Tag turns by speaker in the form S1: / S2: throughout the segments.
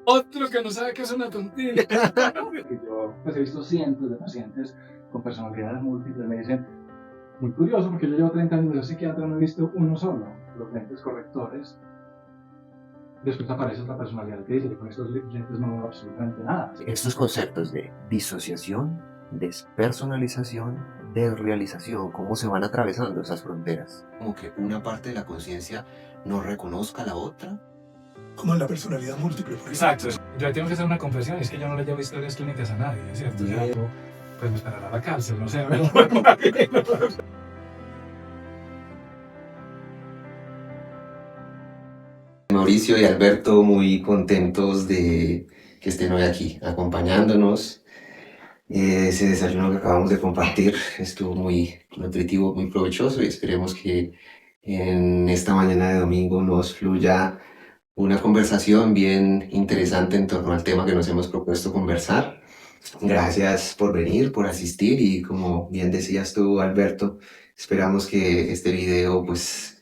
S1: Otro que no sabe que es una tontilla.
S2: Yo pues, he visto cientos de pacientes con personalidades múltiples. Me dicen, muy curioso, porque yo llevo 30 años de psiquiatra, no he visto uno solo, los lentes correctores. Después aparece otra personalidad que dice, yo con estos lentes no veo absolutamente nada.
S3: Estos conceptos de disociación, despersonalización, desrealización, ¿cómo se van atravesando esas fronteras? Como que una parte de la conciencia no reconozca a la otra.
S4: Como en la personalidad múltiple, por
S1: Exacto. Yo tengo que hacer una confesión, es que yo no le llevo historias clínicas a nadie, ¿cierto? O sea, pues me esperará a la cárcel, no sé.
S3: Mauricio y Alberto, muy contentos de que estén hoy aquí acompañándonos. Ese desayuno que acabamos de compartir estuvo muy nutritivo, muy provechoso y esperemos que en esta mañana de domingo nos fluya una conversación bien interesante en torno al tema que nos hemos propuesto conversar. Gracias por venir, por asistir y como bien decías tú, Alberto, esperamos que este video pues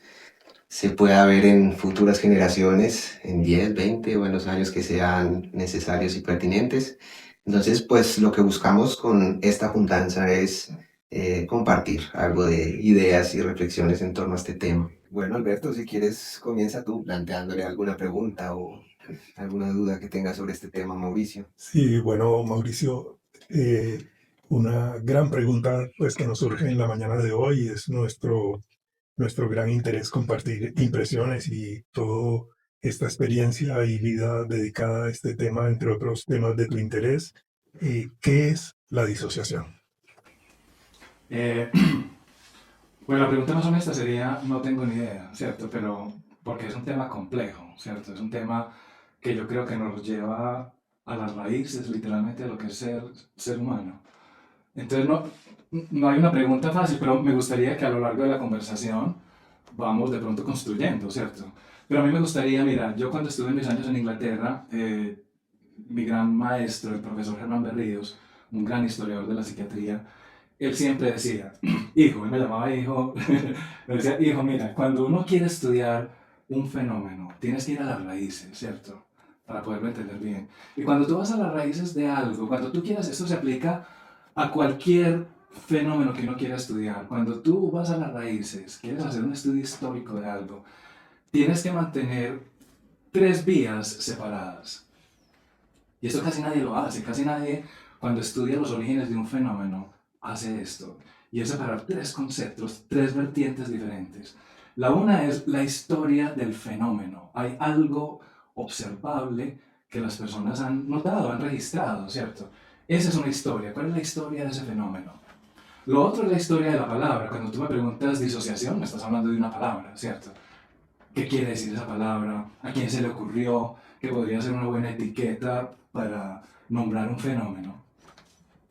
S3: se pueda ver en futuras generaciones, en 10, 20 o en los años que sean necesarios y pertinentes. Entonces, pues lo que buscamos con esta juntanza es compartir algo de ideas y reflexiones en torno a este tema. Bueno, Alberto, si quieres, comienza tú planteándole alguna pregunta o alguna duda que tengas sobre este tema, Mauricio.
S4: Sí, bueno, Mauricio, una gran pregunta pues, que nos surge en la mañana de hoy es nuestro gran interés compartir impresiones y toda esta experiencia y vida dedicada a este tema, entre otros temas de tu interés. ¿Qué es la disociación?
S1: Pues la pregunta más honesta sería, no tengo ni idea, ¿cierto? Pero porque es un tema complejo, ¿cierto? Es un tema que yo creo que nos lleva a las raíces, literalmente, de lo que es ser humano. Entonces, no hay una pregunta fácil, pero me gustaría que a lo largo de la conversación vamos de pronto construyendo, ¿cierto? Pero a mí me gustaría, mira, yo cuando estuve en mis años en Inglaterra, mi gran maestro, el profesor Germán Berríos, un gran historiador de la psiquiatría, él siempre decía, hijo, él me llamaba hijo, me decía, hijo, mira, cuando uno quiere estudiar un fenómeno, tienes que ir a las raíces, ¿cierto? Para poderlo entender bien. Y cuando tú vas a las raíces de algo, cuando tú quieras, esto se aplica a cualquier fenómeno que uno quiera estudiar. Cuando tú vas a las raíces, quieres hacer un estudio histórico de algo, tienes que mantener tres vías separadas. Y eso casi nadie lo hace, casi nadie cuando estudia los orígenes de un fenómeno hace esto. Y es separar tres conceptos, tres vertientes diferentes. La una es la historia del fenómeno. Hay algo observable que las personas han notado, han registrado, ¿cierto? Esa es una historia. ¿Cuál es la historia de ese fenómeno? Lo otro es la historia de la palabra. Cuando tú me preguntas disociación, me estás hablando de una palabra, ¿cierto? ¿Qué quiere decir esa palabra? ¿A quién se le ocurrió? Que podría ser una buena etiqueta para nombrar un fenómeno.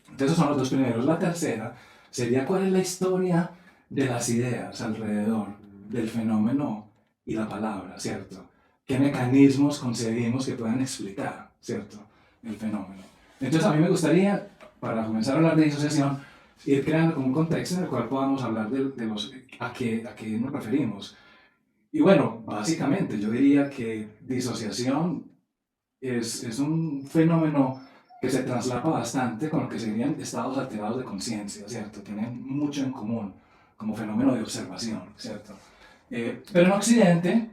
S1: Entonces, esos son los dos primeros. La tercera sería cuál es la historia de las ideas alrededor del fenómeno y la palabra, ¿cierto? ¿Qué mecanismos concebimos que puedan explicar, ¿cierto? El fenómeno. Entonces, a mí me gustaría, para comenzar a hablar de disociación, ir creando como un contexto en el cual podamos hablar de los, a qué nos referimos. Y bueno, básicamente yo diría que disociación es un fenómeno que se traslapa bastante con lo que serían estados alterados de conciencia, ¿cierto? Tienen mucho en común como fenómeno de observación, ¿cierto? Pero en Occidente,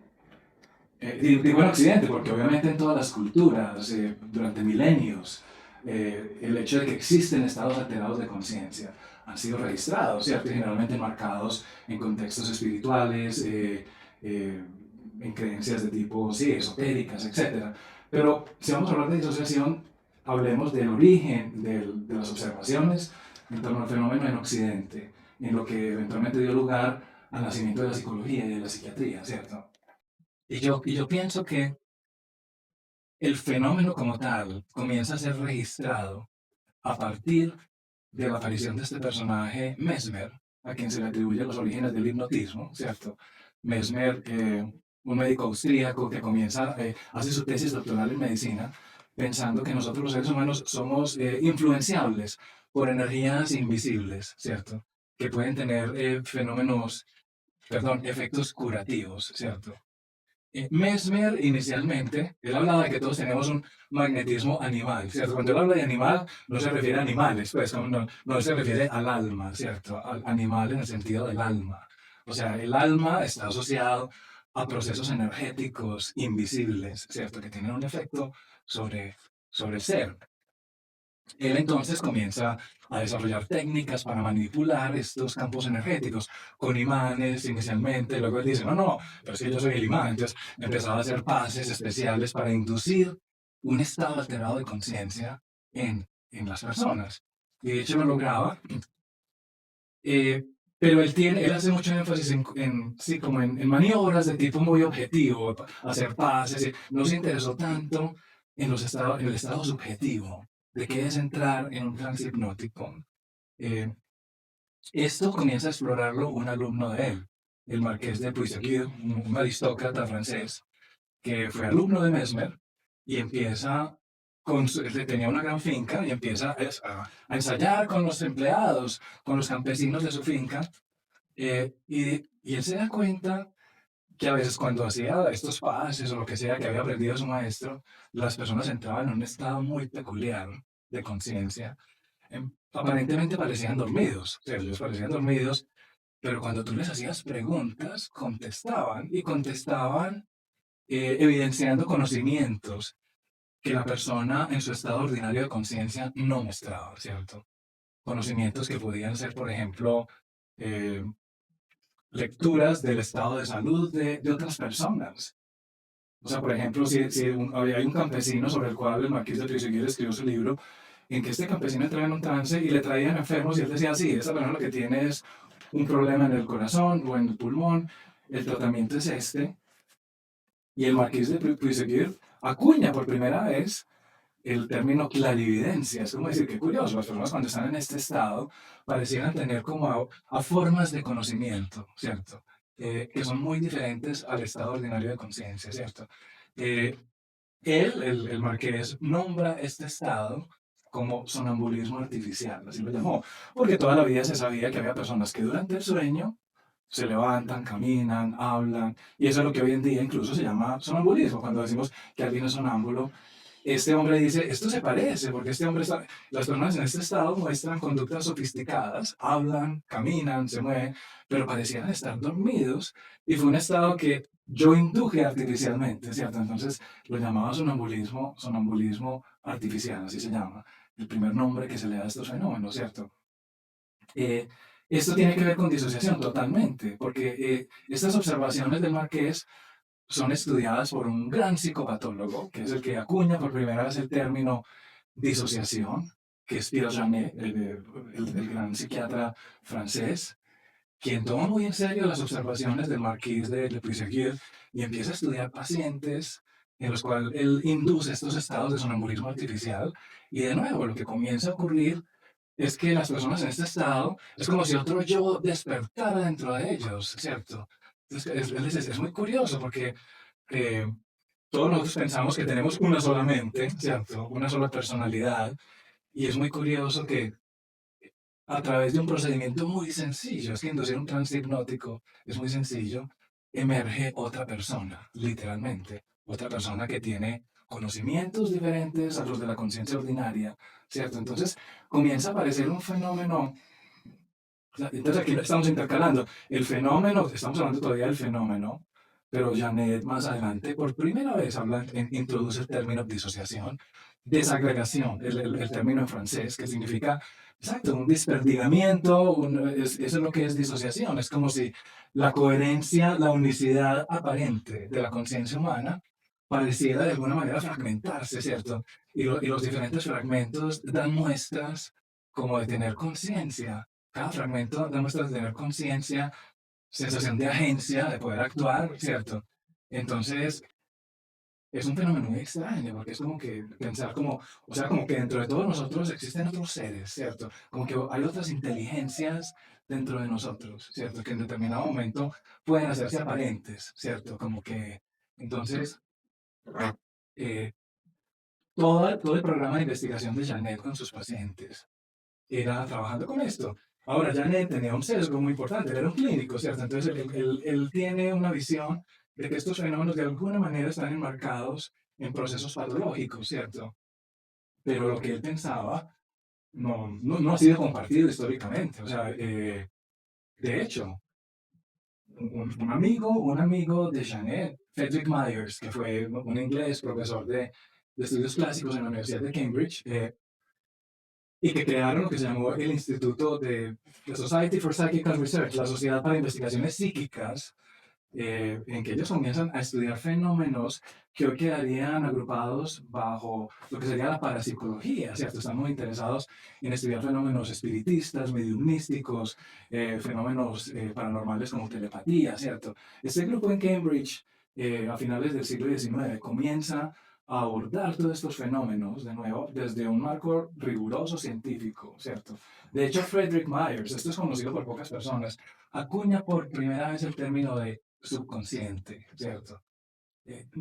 S1: digo en Occidente porque obviamente en todas las culturas, durante milenios, el hecho de que existen estados alterados de conciencia han sido registrados, ¿cierto? Y generalmente marcados en contextos espirituales, en creencias de tipo, sí, esotéricas, etc. Pero si vamos a hablar de disociación, hablemos del origen de las observaciones en torno al fenómeno en Occidente, en lo que eventualmente dio lugar al nacimiento de la psicología y de la psiquiatría, ¿cierto? Y yo pienso que el fenómeno como tal comienza a ser registrado a partir de la aparición de este personaje Mesmer, a quien se le atribuye los orígenes del hipnotismo, ¿cierto? Mesmer, un médico austríaco que hace su tesis doctoral en medicina, pensando que nosotros los seres humanos somos influenciables por energías invisibles, ¿cierto? Que pueden tener efectos curativos, ¿cierto? Mesmer inicialmente, él hablaba de que todos tenemos un magnetismo animal, ¿cierto? Cuando él habla de animal, no se refiere a animales, pues no se refiere al alma, ¿cierto? Al animal en el sentido del alma. O sea, el alma está asociado a procesos energéticos invisibles, ¿cierto? Que tienen un efecto sobre el ser. Él entonces comienza a desarrollar técnicas para manipular estos campos energéticos con imanes inicialmente. Luego él dice, no, pero si yo soy el imán. Entonces empezaba a hacer pases especiales para inducir un estado alterado de conciencia en las personas. Y de hecho lo lograba. eh, pero él hace mucho énfasis sí, como en maniobras de tipo muy objetivo, hacer pases. No se interesó tanto en el estado subjetivo de qué es entrar en un trance hipnótico. Eh, Esto comienza a explorarlo un alumno de él, el marqués de Puiseguir, un aristócrata francés que fue alumno de Mesmer y empieza él tenía una gran finca y empieza a ensayar con los empleados, con los campesinos de su finca, y él se da cuenta que a veces cuando hacía estos pases o lo que sea que había aprendido de su maestro, las personas entraban en un estado muy peculiar de conciencia. Aparentemente parecían dormidos, o sea, ellos parecían dormidos, pero cuando tú les hacías preguntas, contestaban y contestaban evidenciando conocimientos que la persona en su estado ordinario de conciencia no mostraba, ¿cierto? Conocimientos que podían ser, por ejemplo, eh, lecturas del estado de salud de otras personas. O sea, por ejemplo, hay un campesino sobre el cual el marqués de Trisiguir escribió su libro, en que este campesino entraba en un trance y le traían enfermos y él decía, sí, esa persona lo que tiene es un problema en el corazón o en el pulmón, el tratamiento es este. Y el marqués de Trisiguir acuña por primera vez el término clarividencia. Es como decir, qué curioso, las personas cuando están en este estado parecieran tener como a formas de conocimiento, ¿cierto? Que son muy diferentes al estado ordinario de conciencia, ¿cierto? Eh, el marqués, nombra este estado como sonambulismo artificial, así lo llamó, porque toda la vida se sabía que había personas que durante el sueño se levantan, caminan, hablan, y eso es lo que hoy en día incluso se llama sonambulismo. Cuando decimos que alguien es sonámbulo, este hombre dice, esto se parece, porque las personas en este estado muestran conductas sofisticadas, hablan, caminan, se mueven, pero parecían estar dormidos, y fue un estado que yo induje artificialmente, ¿cierto? Entonces lo llamaba sonambulismo artificial, así se llama, el primer nombre que se le da a estos fenómenos, ¿cierto? Eh, Esto tiene que ver con disociación totalmente, porque estas observaciones del marqués son estudiadas por un gran psicopatólogo, que es el que acuña por primera vez el término disociación, que es Pierre Janet, el gran psiquiatra francés, quien toma muy en serio las observaciones del marqués de Puiseguir y empieza a estudiar pacientes en los cuales él induce estos estados de sonambulismo artificial. Y de nuevo, lo que comienza a ocurrir es que las personas en este estado es como si otro yo despertara dentro de ellos, ¿cierto? Entonces, es muy curioso porque eh, todos nosotros pensamos que tenemos una sola mente, ¿cierto? Una sola personalidad, y es muy curioso que a través de un procedimiento muy sencillo, es que inducir un trance hipnótico es muy sencillo, emerge otra persona, literalmente, otra persona que tiene conocimientos diferentes a los de la conciencia ordinaria, ¿cierto? Entonces comienza a aparecer un fenómeno. Entonces aquí lo estamos intercalando. El fenómeno, estamos hablando todavía del fenómeno, pero Janet más adelante, por primera vez, introduce el término disociación, desagregación, el término en francés, que significa, exacto, un desperdigamiento, eso es lo que es disociación. Es como si la coherencia, la unicidad aparente de la conciencia humana pareciera de alguna manera fragmentarse, ¿cierto? Y los diferentes fragmentos dan muestras como de tener conciencia. Cada fragmento da muestras de tener conciencia, sensación de agencia, de poder actuar, ¿cierto? Entonces, es un fenómeno muy extraño, porque es como que pensar como, o sea, como que dentro de todos nosotros existen otros seres, ¿cierto? Como que hay otras inteligencias dentro de nosotros, ¿cierto? Que en determinado momento pueden hacerse aparentes, ¿cierto? Como que, entonces, eh, todo el programa de investigación de Janet con sus pacientes era trabajando con esto. Ahora, Janet tenía un sesgo muy importante, él era un clínico, ¿cierto? Entonces, él tiene una visión de que estos fenómenos de alguna manera están enmarcados en procesos patológicos, ¿cierto? Pero lo que él pensaba no ha sido compartido históricamente. O sea, de hecho, un amigo de Janet, Frederick Myers, que fue un inglés, profesor de estudios clásicos en la Universidad de Cambridge, y que crearon lo que se llamó el Instituto de The Society for Psychical Research, la Sociedad para Investigaciones Psíquicas, en que ellos comienzan a estudiar fenómenos que hoy quedarían agrupados bajo lo que sería la parapsicología, ¿cierto? Están muy interesados en estudiar fenómenos espiritistas, mediumnísticos, fenómenos paranormales como telepatía, ¿cierto? Este grupo en Cambridge, a finales del siglo XIX, comienza a abordar todos estos fenómenos, de nuevo, desde un marco riguroso científico, ¿cierto? De hecho, Frederick Myers, esto es conocido por pocas personas, acuña por primera vez el término de subconsciente, ¿cierto?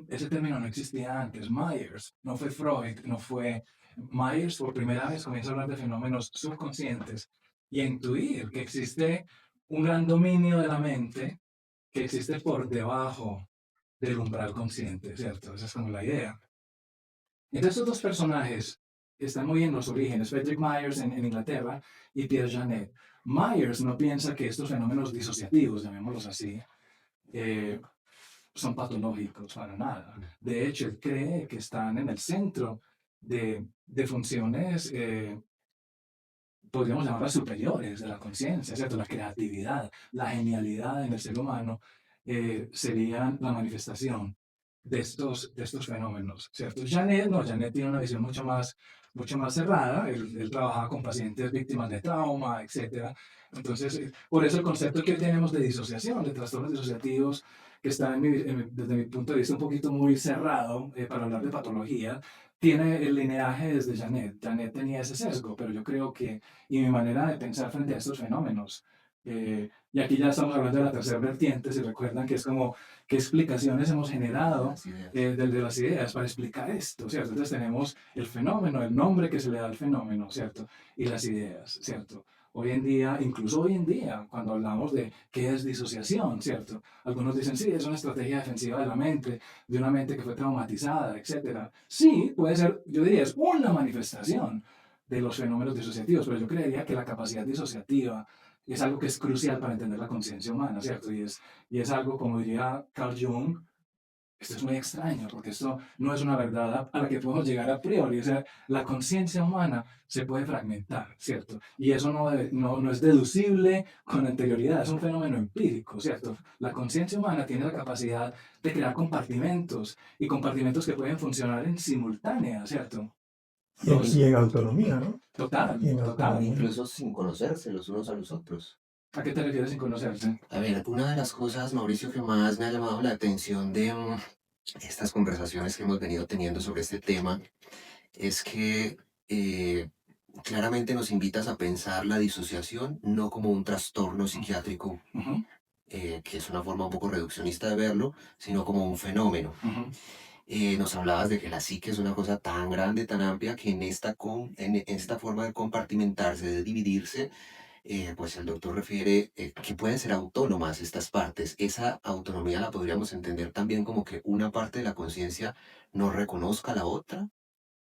S1: Ese término no existía antes. Myers, no fue Freud, no fue Myers, por primera vez comienza a hablar de fenómenos subconscientes y a intuir que existe un gran dominio de la mente que existe por debajo del umbral consciente, ¿cierto? Esa es como la idea. Entonces, estos dos personajes están muy en los orígenes, Frederick Myers en Inglaterra y Pierre Janet. Myers no piensa que estos fenómenos disociativos, llamémoslos así, eh, son patológicos para nada. De hecho, él cree que están en el centro de funciones, podríamos llamarlas superiores de la conciencia, ¿cierto? La creatividad, la genialidad en el ser humano serían la manifestación de estos fenómenos, ¿cierto? Janet, no, Janet tiene una visión mucho más cerrada, él trabajaba con pacientes víctimas de trauma, etcétera. Entonces, por eso el concepto que tenemos de disociación, de trastornos disociativos, que está desde mi punto de vista un poquito muy cerrado para hablar de patología, tiene el lineaje desde Janet. Janet tenía ese sesgo, pero yo creo que, y mi manera de pensar frente a estos fenómenos, y aquí ya estamos hablando de la tercera vertiente, si recuerdan que es como qué explicaciones hemos generado
S3: Las ideas.
S1: de las ideas para explicar esto, ¿cierto? Entonces tenemos el fenómeno, el nombre que se le da al fenómeno, ¿cierto? Y las ideas, ¿cierto? Hoy en día, incluso hoy en día, cuando hablamos de qué es disociación, ¿cierto? Algunos dicen, sí, es una estrategia defensiva de la mente, de una mente que fue traumatizada, etcétera. Sí, puede ser, yo diría, es una manifestación de los fenómenos disociativos, pero yo creería que la capacidad disociativa es algo que es crucial para entender la conciencia humana, ¿cierto? Y es algo, como diría Carl Jung, esto es muy extraño, porque esto no es una verdad a la que podemos llegar a priori. O sea, la conciencia humana se puede fragmentar, ¿cierto? Y eso no es deducible con anterioridad, es un fenómeno empírico, ¿cierto? La conciencia humana tiene la capacidad de crear compartimentos y compartimentos que pueden funcionar en simultánea, ¿cierto?
S4: Y en autonomía, ¿no?
S1: Total,
S4: Y en
S1: total.
S4: autonomía.
S3: Incluso sin conocerse los unos a los otros.
S1: ¿A qué te refieres sin conocerse?
S3: A ver, una de las cosas, Mauricio, que más me ha llamado la atención de estas conversaciones que hemos venido teniendo sobre este tema es que claramente nos invitas a pensar la disociación no como un trastorno psiquiátrico,
S1: Ujú,
S3: que es una forma un poco reduccionista de verlo, sino como un fenómeno.
S1: ujú.
S3: Nos hablabas de que la psique es una cosa tan grande, tan amplia, que en esta forma de compartimentarse, de dividirse, pues el doctor refiere que pueden ser autónomas estas partes. Esa autonomía la podríamos entender también como que una parte de la conciencia no reconozca a la otra.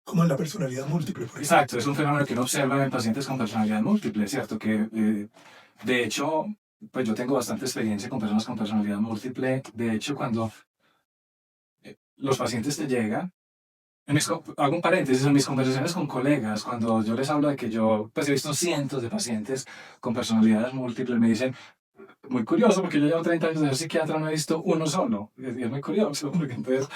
S4: Como en la personalidad múltiple, por ejemplo.
S1: Exacto, es un fenómeno que uno observa en pacientes con personalidad múltiple, ¿cierto? Que de hecho, pues yo tengo bastante experiencia con personas con personalidad múltiple. De hecho, cuando los pacientes te llegan, hago un paréntesis, en mis conversaciones con colegas, cuando yo les hablo de que yo, pues he visto cientos de pacientes con personalidades múltiples, me dicen, muy curioso, porque yo llevo 30 años de ser psiquiatra, no he visto uno solo. Y es muy curioso, porque entonces,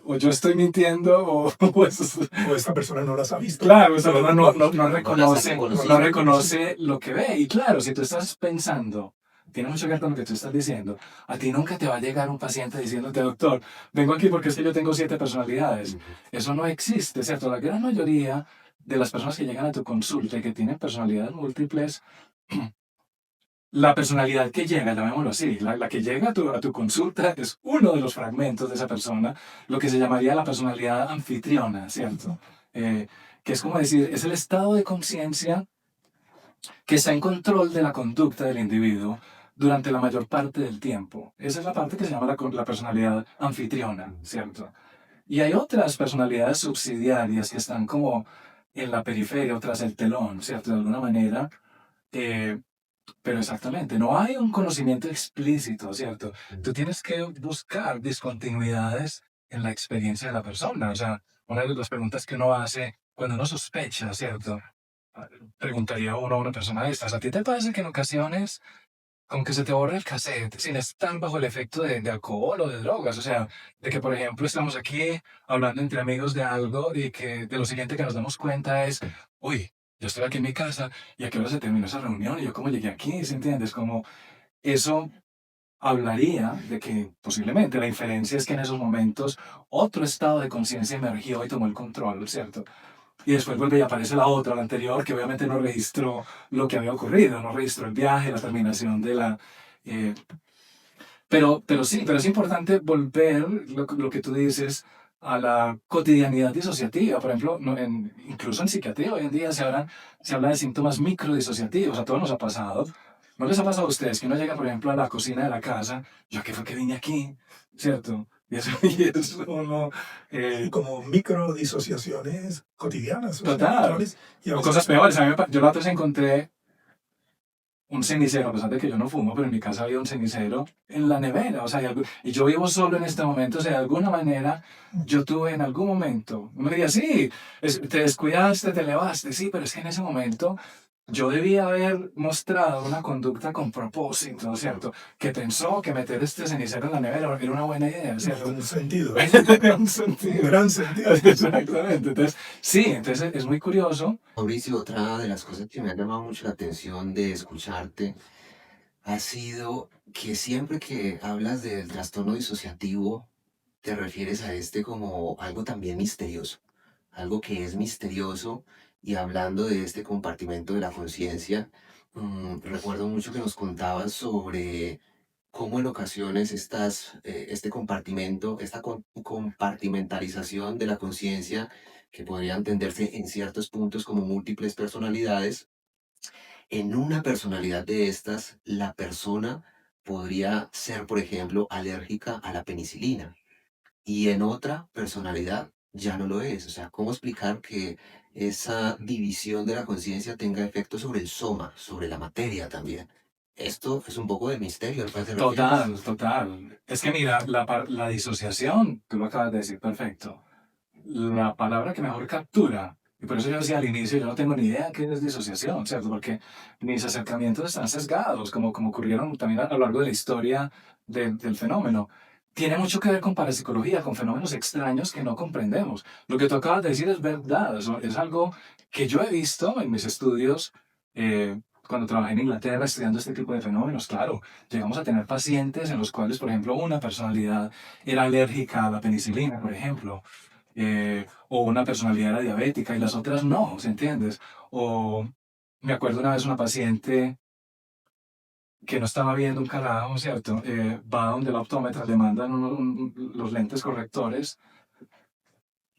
S1: o yo estoy mintiendo, o pues,
S4: O esta persona no las ha visto.
S1: claro, esa persona no
S3: las
S1: reconoce,
S3: ha conocido.
S1: no reconoce lo que ve. Y claro, si tú estás pensando, tiene mucho que ver con lo que tú estás diciendo, a ti nunca te va a llegar un paciente diciéndote, doctor, vengo aquí porque es que yo tengo 7 personalidades. Eso no existe, ¿cierto? La gran mayoría de las personas que llegan a tu consulta y que tienen personalidades múltiples, la personalidad que llega, llamémoslo así, la que llega a tu consulta es uno de los fragmentos de esa persona, lo que se llamaría la personalidad anfitriona, ¿cierto? Que es como decir, es el estado de conciencia que está en control de la conducta del individuo, durante la mayor parte del tiempo. Esa es la parte que se llama la personalidad anfitriona, ¿cierto? Y hay otras personalidades subsidiarias que están como en la periferia o tras el telón, ¿cierto? De alguna manera. eh, pero exactamente, no hay un conocimiento explícito, ¿cierto? Tú tienes que buscar discontinuidades en la experiencia de la persona. O sea, una de las preguntas que uno hace cuando uno sospecha, ¿cierto? Preguntaría uno a una persona de estas, ¿a ti te parece que en ocasiones como que se te borra el cassette sin estar bajo el efecto de alcohol o de drogas? O sea, de que, por ejemplo, estamos aquí hablando entre amigos de algo y que de lo siguiente que nos damos cuenta es, uy, yo estoy aquí en mi casa y a qué hora se terminó esa reunión y yo cómo llegué aquí, ¿sí entiendes? Como eso hablaría de que posiblemente la inferencia es que en esos momentos otro estado de conciencia emergió y tomó el control, ¿cierto? Y después vuelve y aparece la otra, la anterior, que obviamente no registró lo que había ocurrido, no registró el viaje, la terminación de la... eh, pero sí, pero es importante volver, lo que tú dices, a la cotidianidad disociativa. Por ejemplo, incluso en psiquiatría hoy en día se habla de síntomas microdisociativos. A todos nos ha pasado. ¿No les ha pasado a ustedes que uno llega, por ejemplo, a la cocina de la casa? ¿Yo a qué fue que vine aquí? ¿Cierto? Y eso, y eso uno...
S4: Y como micro disociaciones cotidianas, o sea,
S1: total.
S4: habituales, y a
S1: O
S4: veces
S1: cosas peores. Yo la otra vez encontré un cenicero, a pesar de que yo no fumo, pero en mi casa había un cenicero en la nevera. O sea, y yo vivo solo en este momento. O sea, de alguna manera, yo tuve en algún momento, uno diría, sí, te descuidaste, te elevaste, sí, pero es que en ese momento yo debía haber mostrado una conducta con propósito, ¿cierto? Que pensó que meter este cenicero en la nevera era una buena idea, ¿cierto?
S4: un sentido,
S1: Tiene un
S4: un
S1: sentido.
S4: gran sentido.
S1: Exactamente. Entonces, sí, entonces es muy curioso.
S3: Mauricio, otra de las cosas que me ha llamado mucho la atención de escucharte ha sido que siempre que hablas del trastorno disociativo, te refieres a este como algo también misterioso, algo que es misterioso, y hablando de este compartimento de la conciencia, recuerdo mucho que nos contabas sobre cómo en ocasiones este compartimento, esta compartimentalización de la conciencia, que podría entenderse en ciertos puntos como múltiples personalidades, en una personalidad de estas, la persona podría ser, por ejemplo, alérgica a la penicilina, y en otra personalidad ya no lo es. O sea, ¿cómo explicar que esa división de la conciencia tenga efecto sobre el soma, sobre la materia también? Esto es un poco de misterio al cual te refieres.
S1: Total, total. Es que mira, la disociación, tú lo acabas de decir perfecto. La palabra que mejor captura, y por eso yo decía al inicio, yo no tengo ni idea qué es disociación, ¿cierto? Porque mis acercamientos están sesgados, como ocurrieron también a lo largo de la historia del fenómeno. Tiene mucho que ver con parapsicología, con fenómenos extraños que no comprendemos. Lo que tú acabas de decir es verdad, es algo que yo he visto en mis estudios. Cuando trabajé en Inglaterra estudiando este tipo de fenómenos, claro, llegamos a tener pacientes en los cuales, por ejemplo, una personalidad era alérgica a la penicilina, por ejemplo, o una personalidad era diabética y las otras no, ¿se entiendes? O me acuerdo una vez una paciente que no estaba viendo un carajo, ¿cierto? Va donde el optómetra, le mandan los lentes correctores.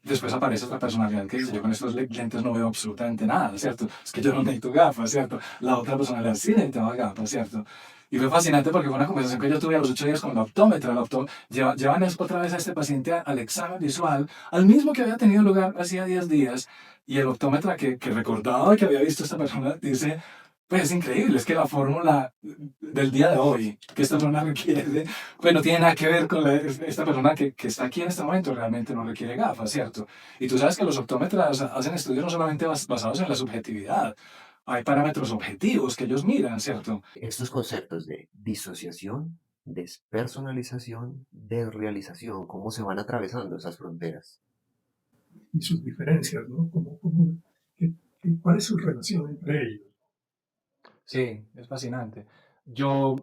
S1: Después aparece otra personalidad que dice, yo con estos lentes no veo absolutamente nada, ¿cierto? Es que yo no necesito gafas, ¿cierto? La otra personalidad sí necesitaba gafas, ¿cierto? Y fue fascinante porque fue una conversación que yo tuve a los 8 días con la optómetra. Llevan otra vez a este paciente al examen visual, al mismo que había tenido lugar hacía 10 días, y el optómetra que recordaba que había visto a esta persona dice, pues es increíble, es que la fórmula del día de hoy que esta persona requiere, pues no tiene nada que ver con esta persona que está aquí en este momento, realmente no requiere gafas, ¿cierto? Y tú sabes que los optómetras hacen estudios no solamente basados en la subjetividad, hay parámetros objetivos que ellos miran, ¿cierto?
S3: Estos conceptos de disociación, despersonalización, desrealización, ¿cómo se van atravesando esas fronteras?
S4: Y sus diferencias, ¿no? ¿Cuál es su relación entre ellos?
S2: Sí, es fascinante. Yo,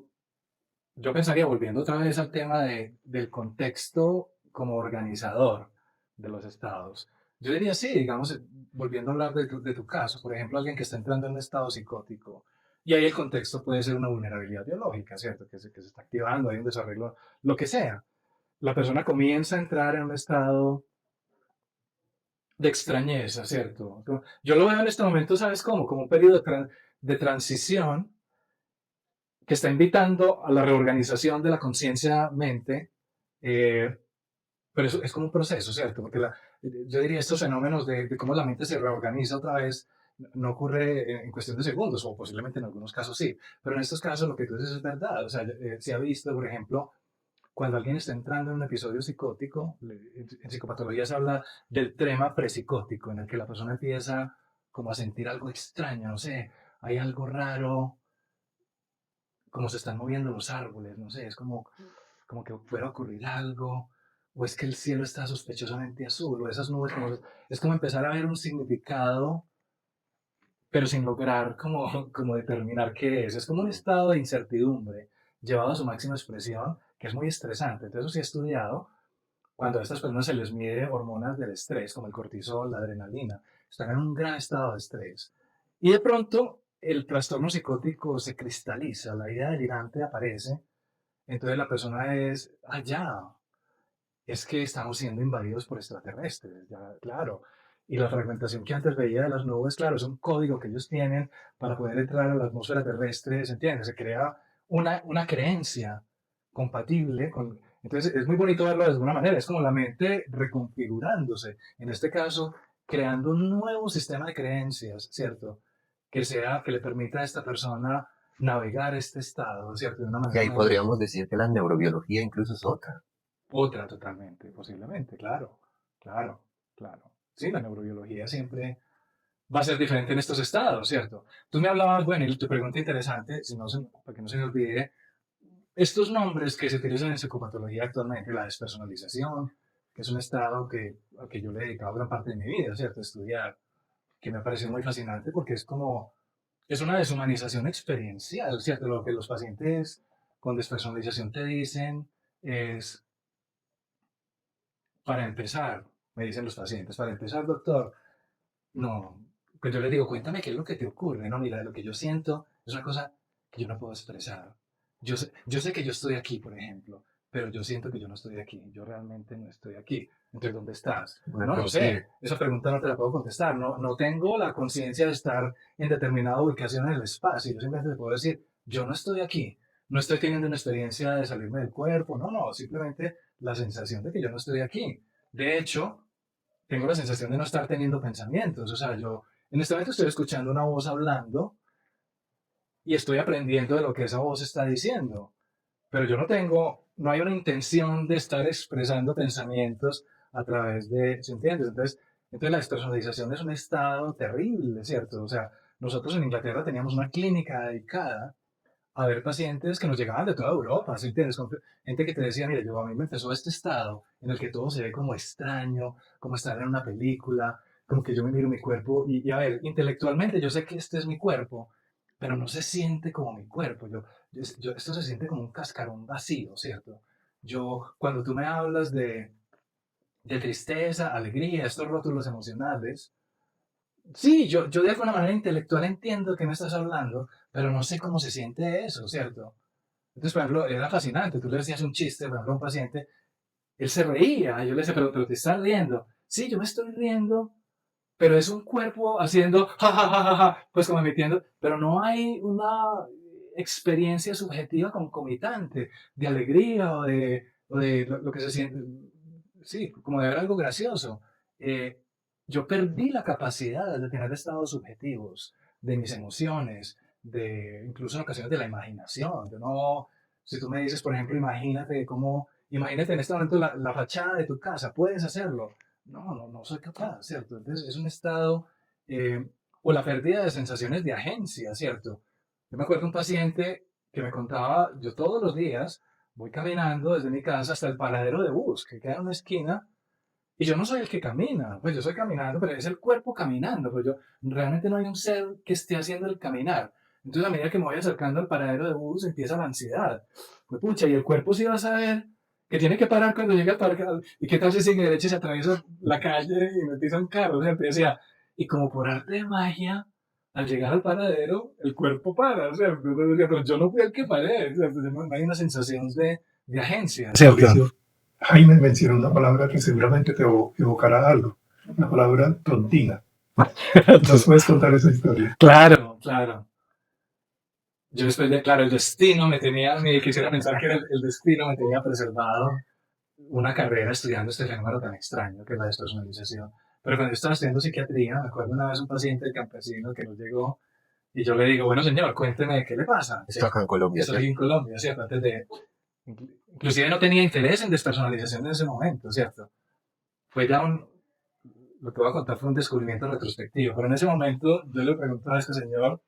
S2: yo pensaría, volviendo otra vez al tema del contexto como organizador de los estados, yo diría sí, digamos, volviendo a hablar de tu caso, por ejemplo, alguien que está entrando en un estado psicótico, y ahí el contexto puede ser una vulnerabilidad biológica, ¿cierto? Que se está activando, hay un desarrollo, lo que sea. La persona comienza a entrar en un estado de extrañeza, ¿cierto? Yo lo veo en este momento, ¿sabes cómo? Como un periodo de transición que está invitando a la reorganización de la conciencia-mente, pero eso es como un proceso, ¿cierto? Porque yo diría estos fenómenos de cómo la mente se reorganiza otra vez no ocurre en cuestión de segundos, o posiblemente en algunos casos sí, pero en estos casos lo que tú dices es verdad. O sea, se ha visto, por ejemplo, cuando alguien está entrando en un episodio psicótico, en psicopatología se habla del trema psicótico, en el que la persona empieza como a sentir algo extraño, no sé, hay algo raro, como se están moviendo los árboles, no sé, es como que puede ocurrir algo, o es que el cielo está sospechosamente azul, o esas nubes, es como empezar a ver un significado, pero sin lograr como determinar qué es. Es como un estado de incertidumbre llevado a su máxima expresión, que es muy estresante. Entonces, eso sí he estudiado, cuando a estas personas se les mide hormonas del estrés, como el cortisol, la adrenalina, están en un gran estado de estrés. Y de pronto, el trastorno psicótico se cristaliza, la idea delirante aparece, entonces la persona es, ya, es que estamos siendo invadidos por extraterrestres, ya, claro. Y la fragmentación que antes veía de las nubes, claro, es un código que ellos tienen para poder entrar a la atmósfera terrestre, ¿se entiende? Se crea una creencia compatible con... Entonces es muy bonito verlo de alguna manera, es como la mente reconfigurándose, en este caso, creando un nuevo sistema de creencias, ¿cierto? Que le permita a esta persona navegar este estado, ¿cierto? De una
S3: Y
S2: manera
S3: ahí podríamos decir que la neurobiología incluso es otra.
S2: otra totalmente, posiblemente, claro, claro, claro. Sí, la neurobiología siempre va a ser diferente en estos estados, ¿cierto? Tú me hablabas, bueno, y tu pregunta interesante, si no para que no se me olvide, estos nombres que se utilizan en psicopatología actualmente, la despersonalización, que es un estado al que yo le he dedicado gran parte de mi vida, ¿cierto? Estudiar, que me ha parecido muy fascinante porque es una deshumanización experiencial, ¿cierto? Lo que los pacientes con despersonalización te dicen es, para empezar, me dicen los pacientes, para empezar, doctor, no, pues yo les digo, cuéntame qué es lo que te ocurre, no, mira, lo que yo siento es una cosa que yo no puedo expresar. Yo sé que yo estoy aquí, por ejemplo, pero yo siento que yo no estoy aquí, yo realmente no estoy aquí. Entonces, ¿dónde estás?
S3: Una
S2: No lo
S3: cosa
S2: sé, esa pregunta no te la puedo contestar, no tengo la conciencia de estar en determinada ubicación en el espacio, yo simplemente te puedo decir, yo no estoy aquí, no estoy teniendo una experiencia de salirme del cuerpo, no, simplemente la sensación de que yo no estoy aquí. De hecho, tengo la sensación de no estar teniendo pensamientos. O sea, yo en este momento estoy escuchando una voz hablando y estoy aprendiendo de lo que esa voz está diciendo. Pero yo no hay una intención de estar expresando pensamientos a través de, ¿se entiende? Entonces la despersonalización es un estado terrible, ¿cierto? O sea, nosotros en Inglaterra teníamos una clínica dedicada a ver pacientes que nos llegaban de toda Europa, ¿sí entiendes? Gente que te decía, mire, a mí me empezó este estado en el que todo se ve como extraño, como estar en una película, como que yo me miro mi cuerpo y a ver, intelectualmente yo sé que este es mi cuerpo, pero no se siente como mi cuerpo. Esto se siente como un cascarón vacío, ¿cierto? Cuando tú me hablas de tristeza, alegría, estos rótulos emocionales, sí, yo de alguna manera intelectual entiendo que me estás hablando, pero no sé cómo se siente eso, ¿cierto? Entonces, por ejemplo, era fascinante. Tú le decías un chiste, por ejemplo, a un paciente, él se reía. Yo le decía, pero te estás riendo. Sí, yo me estoy riendo, pero es un cuerpo haciendo ja, ja, ja, ja, ja, pues como emitiendo, pero no hay una experiencia subjetiva concomitante de alegría o de lo que se siente, sí, como de ver algo gracioso. Eh, yo perdí la capacidad de tener estados subjetivos de mis emociones, incluso en ocasiones de la imaginación. Si tú me dices, por ejemplo, imagínate en este momento la fachada de tu casa, ¿puedes hacerlo? No soy capaz, ¿cierto? Entonces es un estado, o la pérdida de sensaciones de agencia, ¿cierto? Yo me acuerdo de un paciente que me contaba, yo todos los días voy caminando desde mi casa hasta el paradero de bus, que queda en una esquina, y yo no soy el que camina, pues yo estoy caminando, pero es el cuerpo caminando, pues yo realmente no hay un ser que esté haciendo el caminar. Entonces a medida que me voy acercando al paradero de bus empieza la ansiedad. Pues pucha, y el cuerpo sí va a saber que tiene que parar cuando llega al parque, y qué tal si sigue derecho y se atraviesa la calle y me pisa un carro, o sea, decía, y como por arte de magia, al llegar al paradero, el cuerpo para, ¿cierto? Entonces decía, pero yo no fui el que paré, ¿cierto? No hay una sensación de agencia.
S4: Mauricio, Jaime mencionó una palabra que seguramente te evocará algo, la palabra tontina. ¿Nos puedes contar esa historia?
S2: Claro, claro. yo después de, claro, el destino me tenía, ni quisiera pensar que el destino me tenía preservado una carrera estudiando este fenómeno tan extraño que es la despersonalización. Pero cuando yo estaba estudiando psiquiatría, me acuerdo una vez un paciente campesino que nos llegó y yo le digo, bueno señor, cuénteme qué le pasa.
S3: Esto acá en Colombia,
S2: Esto aquí en Colombia, ¿cierto? Antes de, inclusive no tenía interés en despersonalización en ese momento, ¿cierto? Fue ya lo que voy a contar fue un descubrimiento retrospectivo, pero en ese momento yo le pregunto a este señor,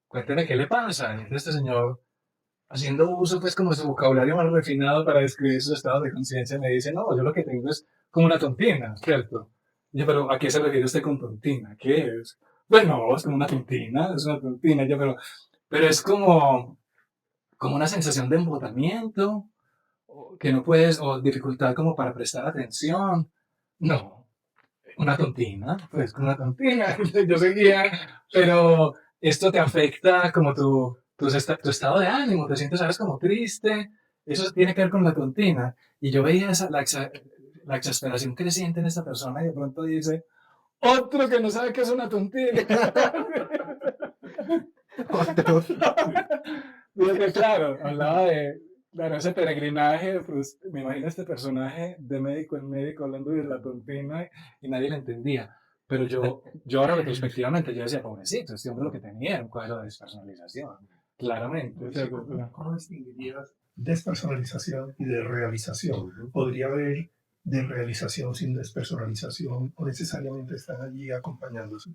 S2: cuénteme qué le pasa. Y entonces este señor, haciendo uso pues como su vocabulario más refinado para describir su estado de conciencia, me dice, no, yo lo que tengo es como una tontina, ¿cierto? Y yo, pero ¿a qué se refiere usted con tontina? ¿Qué es? Bueno, es como una tontina, es una tontina. Yo, pero es como una sensación de embotamiento, que no puedes, o dificultad como para prestar atención. No, una tontina, pues una tontina. Yo seguía, pero esto te afecta como tu estado de ánimo, te sientes, sabes, como triste. Eso tiene que ver con la tontina. Y yo veía la exasperación creciente en esta persona y de pronto dice, otro que no sabe qué es una tontina. Porque, claro, hablaba de claro, ese peregrinaje, pues, me imagino este personaje de médico en médico hablando de la tontina y nadie le entendía. Pero yo ahora retrospectivamente, yo decía, pobrecito, este hombre lo que tenía era un cuadro de despersonalización. Claramente. O sea,
S4: ¿Cómo distinguirías despersonalización y de realización? ¿Podría haber de realización sin despersonalización o necesariamente están allí acompañándose?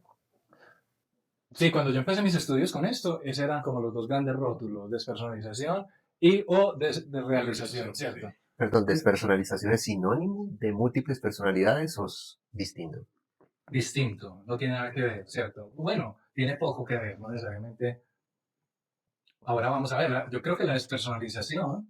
S2: sí, cuando yo empecé mis estudios con esto, esos eran como los dos grandes rótulos, despersonalización y o de realización, ¿cierto?
S3: Perdón, ¿despersonalización es sinónimo de múltiples personalidades o es distinto?
S2: Distinto, no tiene nada que ver, ¿cierto? Bueno, tiene poco que ver, no necesariamente. Ahora vamos a ver, yo creo que la despersonalización,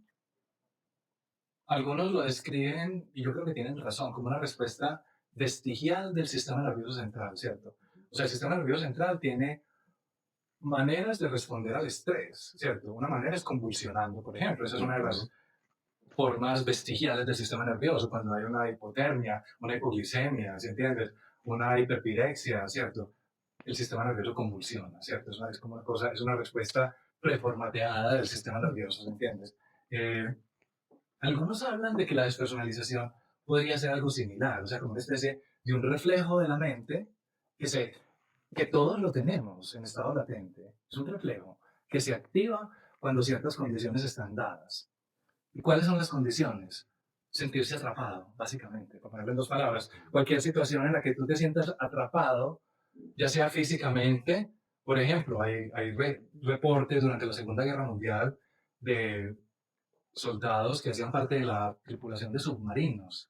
S2: algunos lo describen, y yo creo que tienen razón, como una respuesta vestigial del sistema nervioso central, ¿cierto? O sea, el sistema nervioso central tiene maneras de responder al estrés, ¿cierto? Una manera es convulsionando, por ejemplo, esa es una de las formas vestigiales del sistema nervioso, cuando hay una hipotermia, una hipoglicemia, ¿sí entiendes? Una hiperpirexia, ¿cierto? El sistema nervioso convulsiona, ¿cierto? Es como una cosa, es una respuesta preformateada del sistema nervioso, ¿sí entiendes? Eh, Algunos hablan de que la despersonalización podría ser algo similar, o sea, como una especie de un reflejo de la mente que, que todos lo tenemos en estado latente. Es un reflejo que se activa cuando ciertas condiciones están dadas. ¿Y cuáles son las condiciones? Sentirse atrapado, básicamente, para ponerlo en dos palabras. Cualquier situación en la que tú te sientas atrapado, ya sea físicamente, por ejemplo, hay reportes durante la Segunda Guerra Mundial de soldados que hacían parte de la tripulación de submarinos.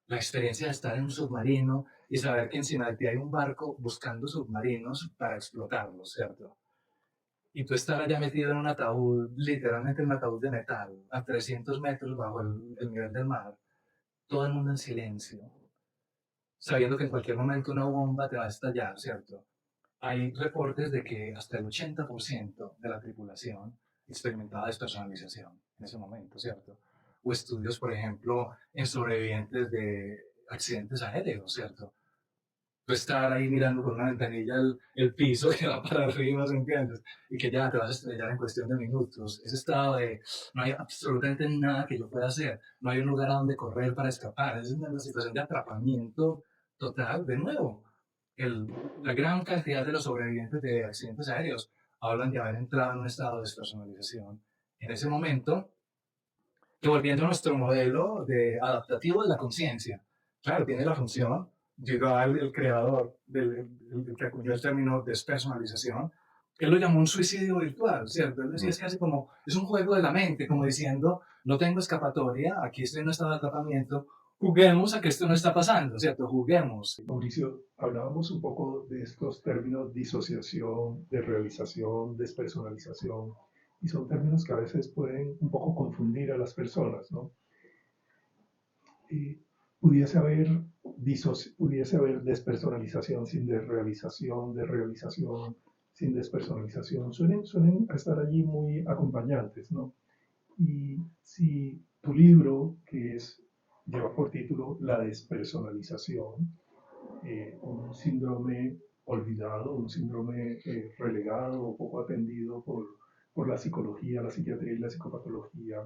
S2: La experiencia de estar en un submarino y saber que encima de ti hay un barco buscando submarinos para explotarlos, ¿cierto? Y tú estar allá metido en un ataúd, literalmente un ataúd de metal, a 300 metros bajo el nivel del mar, todo el mundo en silencio, sabiendo que en cualquier momento una bomba te va a estallar, ¿cierto? Hay reportes de que hasta el 80% de la tripulación experimentaba despersonalización en ese momento, ¿cierto? O estudios, por ejemplo, en sobrevivientes de accidentes aéreos, ¿cierto? Tú estar ahí mirando por una ventanilla el piso que va para arriba, ¿se entiendes? Y que ya te vas a estrellar en cuestión de minutos. Ese estado de no hay absolutamente nada que yo pueda hacer, no hay un lugar a donde correr para escapar. Es una situación de atrapamiento total, de nuevo. El, la gran cantidad de los sobrevivientes de accidentes aéreos hablan de haber entrado en un estado de despersonalización. En ese momento, que volviendo a nuestro modelo de adaptativo de la conciencia, claro, tiene la función, llegó el creador el que acuñó el término despersonalización, él lo llamó un suicidio virtual, ¿cierto? Él decía, es casi como, es un juego de la mente, como diciendo, no tengo escapatoria, aquí estoy en un estado de atrapamiento, juguemos a que esto no está pasando, ¿cierto? Juguemos.
S4: Mauricio, hablábamos un poco de estos términos disociación, de realización, despersonalización, y son términos que a veces pueden un poco confundir a las personas, ¿no? Pudiese pudiese haber despersonalización sin desrealización sin despersonalización, suelen estar allí muy acompañantes, ¿no? Y si tu libro, lleva por título La despersonalización, un síndrome olvidado, un síndrome relegado o poco atendido por la psicología, la psiquiatría y la psicopatología.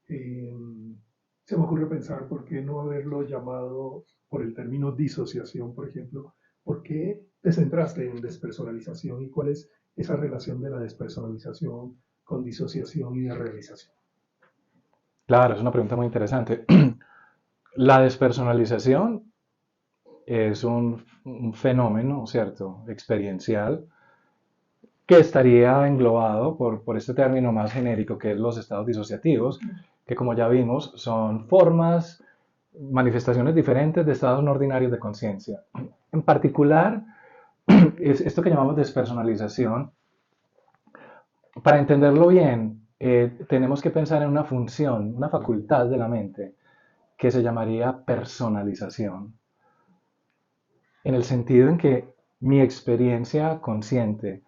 S4: Se me ocurre pensar por qué no haberlo llamado por el término disociación, por ejemplo. ¿Por qué te centraste en despersonalización y cuál es esa relación de la despersonalización con disociación y de realización?
S2: Claro, es una pregunta muy interesante. La despersonalización es un fenómeno, ¿cierto?, experiencial que estaría englobado por este término más genérico que es los estados disociativos, que como ya vimos son formas, manifestaciones diferentes de estados no ordinarios de conciencia. En particular, es esto que llamamos despersonalización. Para entenderlo bien, tenemos que pensar en una función, una facultad de la mente que se llamaría personalización, en el sentido en que mi experiencia consciente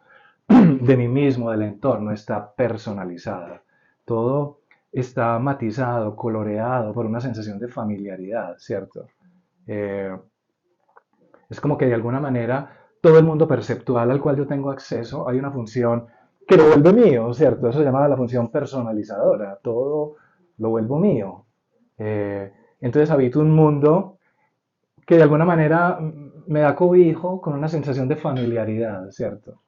S2: de mí mismo, del entorno, está personalizada. Todo está matizado, coloreado por una sensación de familiaridad, ¿cierto? Eh, es como que de alguna manera todo el mundo perceptual al cual yo tengo acceso, hay una función que lo vuelve mío, ¿cierto? Eso se llama la función personalizadora, todo lo vuelvo mío. Eh, entonces habito un mundo que de alguna manera me da cobijo con una sensación de familiaridad, ¿cierto?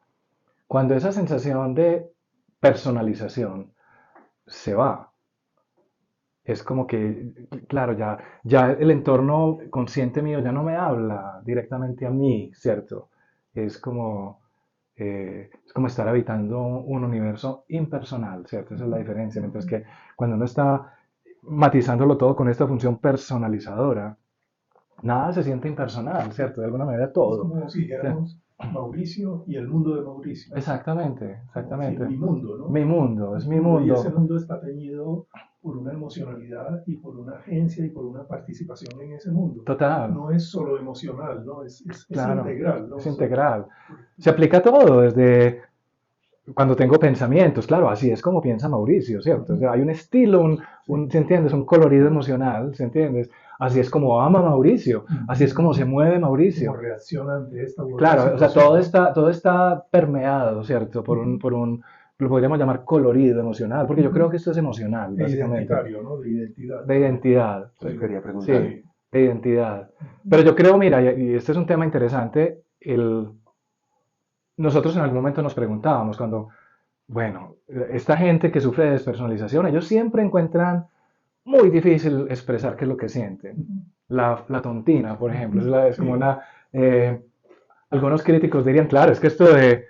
S2: Cuando esa sensación de personalización se va, es como que, claro, ya el entorno consciente mío ya no me habla directamente a mí, ¿cierto? Es es como estar habitando un universo impersonal, ¿cierto? Esa es la diferencia. Mientras que cuando uno está matizándolo todo con esta función personalizadora, nada se siente impersonal, ¿cierto? De alguna manera
S4: Es
S2: todo.
S4: como si
S2: O sea,
S4: dijéramos Mauricio y el mundo de Mauricio.
S2: exactamente,
S4: Como si
S2: exactamente.
S4: mi mundo, ¿no?
S2: Mi mundo, es mi
S4: Y ese
S2: mundo.
S4: mundo está teñido por una emocionalidad y por una agencia y por una participación en ese mundo.
S2: Total,
S4: No es solo emocional, ¿no? Es
S2: claro,
S4: integral, ¿no?
S2: es integral. Se aplica a todo, desde cuando tengo pensamientos, claro, así es como piensa Mauricio, ¿cierto? O sea, hay un estilo, ¿se entiendes? Un colorido emocional, ¿se entiendes? Así es como ama Mauricio, así es como se mueve
S4: Como
S2: Mauricio.
S4: reacciona ante esta u otra
S2: Claro, o sea,
S4: situación.
S2: todo está permeado, ¿cierto? Lo podríamos llamar colorido emocional, porque yo creo que esto es emocional,
S4: E
S2: básicamente,
S4: identitario, ¿no? De identidad
S2: de
S4: también.
S2: identidad,
S3: Eso quería
S2: sí,
S3: preguntar.
S2: de identidad. Pero yo creo, mira, y este es un tema interesante, nosotros en algún momento nos preguntábamos cuando, bueno, esta gente que sufre de despersonalización, ellos siempre encuentran muy difícil expresar qué es lo que sienten. La tontina, por ejemplo, es como
S4: Sí,
S2: una... eh, algunos críticos dirían, claro, es que esto de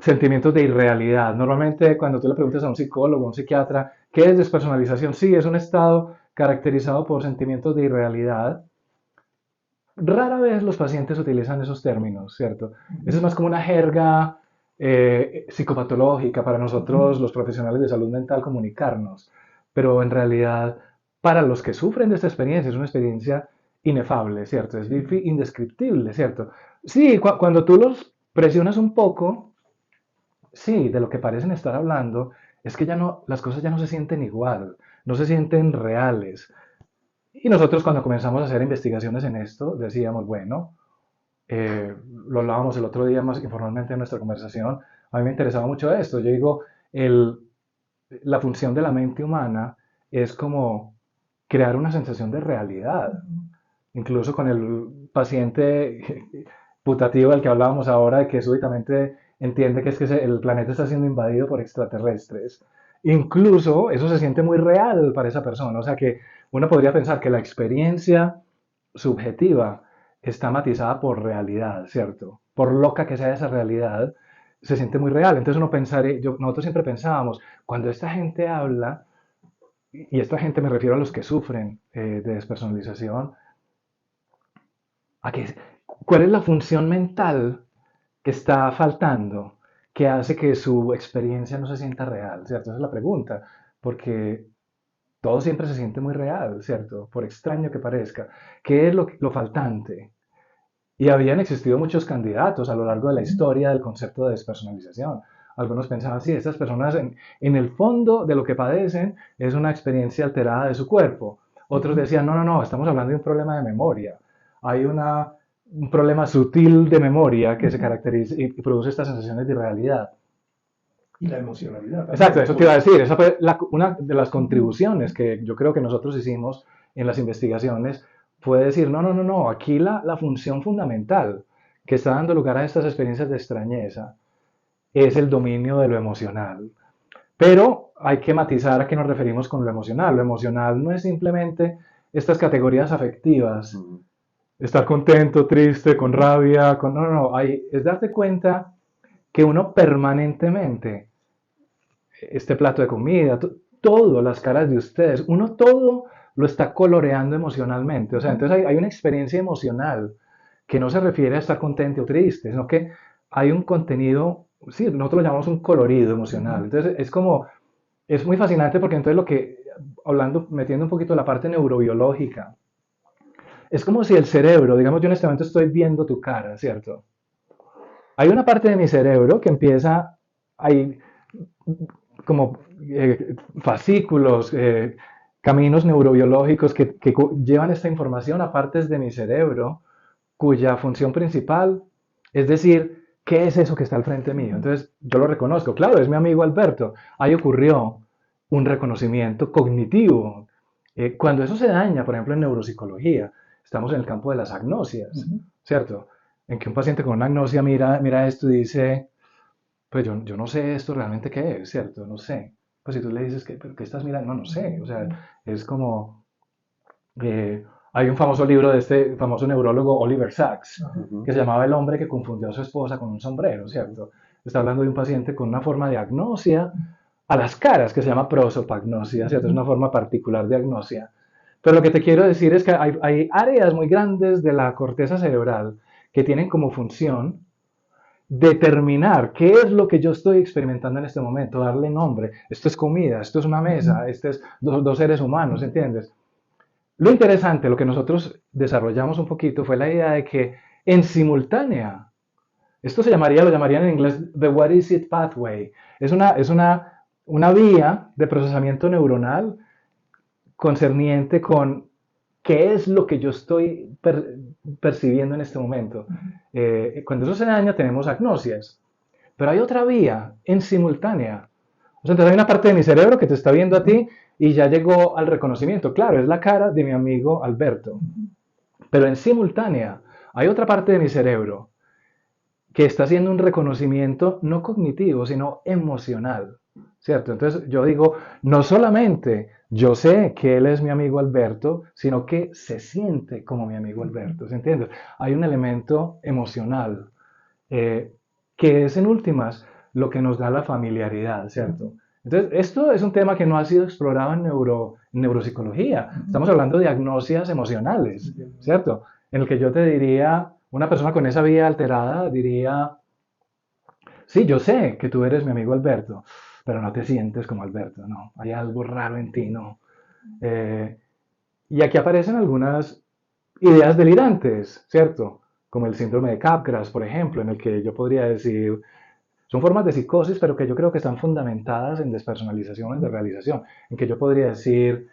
S2: sentimientos de irrealidad, normalmente cuando tú le preguntas a un psicólogo, a un psiquiatra, ¿qué es despersonalización? Sí, es un estado caracterizado por sentimientos de irrealidad. Rara vez los pacientes utilizan esos términos, ¿cierto? Eso es más como una jerga psicopatológica para nosotros, los profesionales de salud mental, comunicarnos. Pero en realidad, para los que sufren de esta experiencia, es una experiencia inefable, ¿cierto? Es indescriptible, ¿cierto? Sí, cuando tú los presionas un poco, sí, de lo que parecen estar hablando, es que ya no, las cosas ya no se sienten igual, no se sienten reales. Y nosotros cuando comenzamos a hacer investigaciones en esto, decíamos, bueno, lo hablábamos el otro día más informalmente en nuestra conversación, a mí me interesaba mucho esto. Yo digo, el, la función de la mente humana es como crear una sensación de realidad. Incluso con el paciente putativo del que hablábamos ahora, que súbitamente entiende que es que el planeta está siendo invadido por extraterrestres. Incluso eso se siente muy real para esa persona. O sea que uno podría pensar que la experiencia subjetiva está matizada por realidad, ¿cierto? Por loca que sea esa realidad, se siente muy real. Entonces nosotros siempre pensábamos, cuando esta gente habla, y esta gente me refiero a los que sufren de despersonalización, ¿a qué, ¿cuál es la función mental que está faltando que hace que su experiencia no se sienta real? ¿Cierto? Esa es la pregunta, porque todo siempre se siente muy real, ¿cierto? Por extraño que parezca. ¿Qué es lo faltante? Y habían existido muchos candidatos a lo largo de la historia del concepto de despersonalización. Algunos pensaban, sí, estas personas en el fondo de lo que padecen es una experiencia alterada de su cuerpo. Otros decían, no, no, no, estamos hablando de un problema de memoria. Hay un problema sutil de memoria que se caracteriza y produce estas sensaciones de irrealidad.
S4: Y la emocionalidad también.
S2: Exacto, eso te iba a decir. Esa fue una de las contribuciones que yo creo que nosotros hicimos en las investigaciones, fue decir, no, aquí la función fundamental que está dando lugar a estas experiencias de extrañeza es el dominio de lo emocional. Pero hay que matizar a qué nos referimos con lo emocional. Lo emocional no es simplemente estas categorías afectivas, estar contento, triste, con rabia, es darte cuenta que uno permanentemente, este plato de comida, todo, las caras de ustedes, uno todo lo está coloreando emocionalmente. O sea, entonces hay una experiencia emocional que no se refiere a estar contento o triste, sino que hay un contenido, sí, nosotros lo llamamos un colorido emocional. Entonces es muy fascinante porque entonces metiendo un poquito la parte neurobiológica, es como si el cerebro, digamos, yo en este momento estoy viendo tu cara, ¿cierto? Hay una parte de mi cerebro que empieza, hay como fascículos, caminos neurobiológicos que llevan esta información a partes de mi cerebro cuya función principal es decir, ¿qué es eso que está al frente mío? Entonces yo lo reconozco, claro, es mi amigo Alberto. Ahí ocurrió un reconocimiento cognitivo. Cuando eso se daña, por ejemplo, en neuropsicología, estamos en el campo de las agnosias, ¿cierto? En que un paciente con una agnosia mira esto y dice, pues yo no sé esto realmente qué es, ¿cierto? No sé. Pues si tú le dices, ¿pero qué estás mirando? No sé. O sea, es como... hay un famoso libro de este famoso neurólogo Oliver Sacks, que se llamaba El hombre que confundió a su esposa con un sombrero, ¿cierto? Está hablando de un paciente con una forma de agnosia a las caras, que se llama prosopagnosia, ¿cierto? Es una forma particular de agnosia. Pero lo que te quiero decir es que hay áreas muy grandes de la corteza cerebral que tienen como función determinar qué es lo que yo estoy experimentando en este momento, darle nombre. Esto es comida, esto es una mesa, esto es dos seres humanos, ¿entiendes? Lo interesante, lo que nosotros desarrollamos un poquito fue la idea de que en simultánea, esto lo llamarían en inglés the what is it pathway, es una vía de procesamiento neuronal concerniente con qué es lo que yo estoy percibiendo en este momento. Cuando eso se daña tenemos agnosias, pero hay otra vía en simultánea. O sea, entonces hay una parte de mi cerebro que te está viendo a ti y ya llegó al reconocimiento. Claro, es la cara de mi amigo Alberto. Pero en simultánea hay otra parte de mi cerebro que está haciendo un reconocimiento no cognitivo, sino emocional, ¿cierto? Entonces yo digo, no solamente yo sé que él es mi amigo Alberto, sino que se siente como mi amigo Alberto, ¿se entiende? Hay un elemento emocional que es en últimas lo que nos da la familiaridad, ¿cierto? Entonces, esto es un tema que no ha sido explorado en neuropsicología. Estamos hablando de agnosias emocionales, ¿cierto? En el que yo te diría, una persona con esa vía alterada diría, sí, yo sé que tú eres mi amigo Alberto, pero no te sientes como Alberto, no, hay algo raro en ti, no. Y aquí aparecen algunas ideas delirantes, ¿cierto? Como el síndrome de Capgras, por ejemplo, en el que yo podría decir, son formas de psicosis, pero que yo creo que están fundamentadas en despersonalizaciones de realización, en que yo podría decir,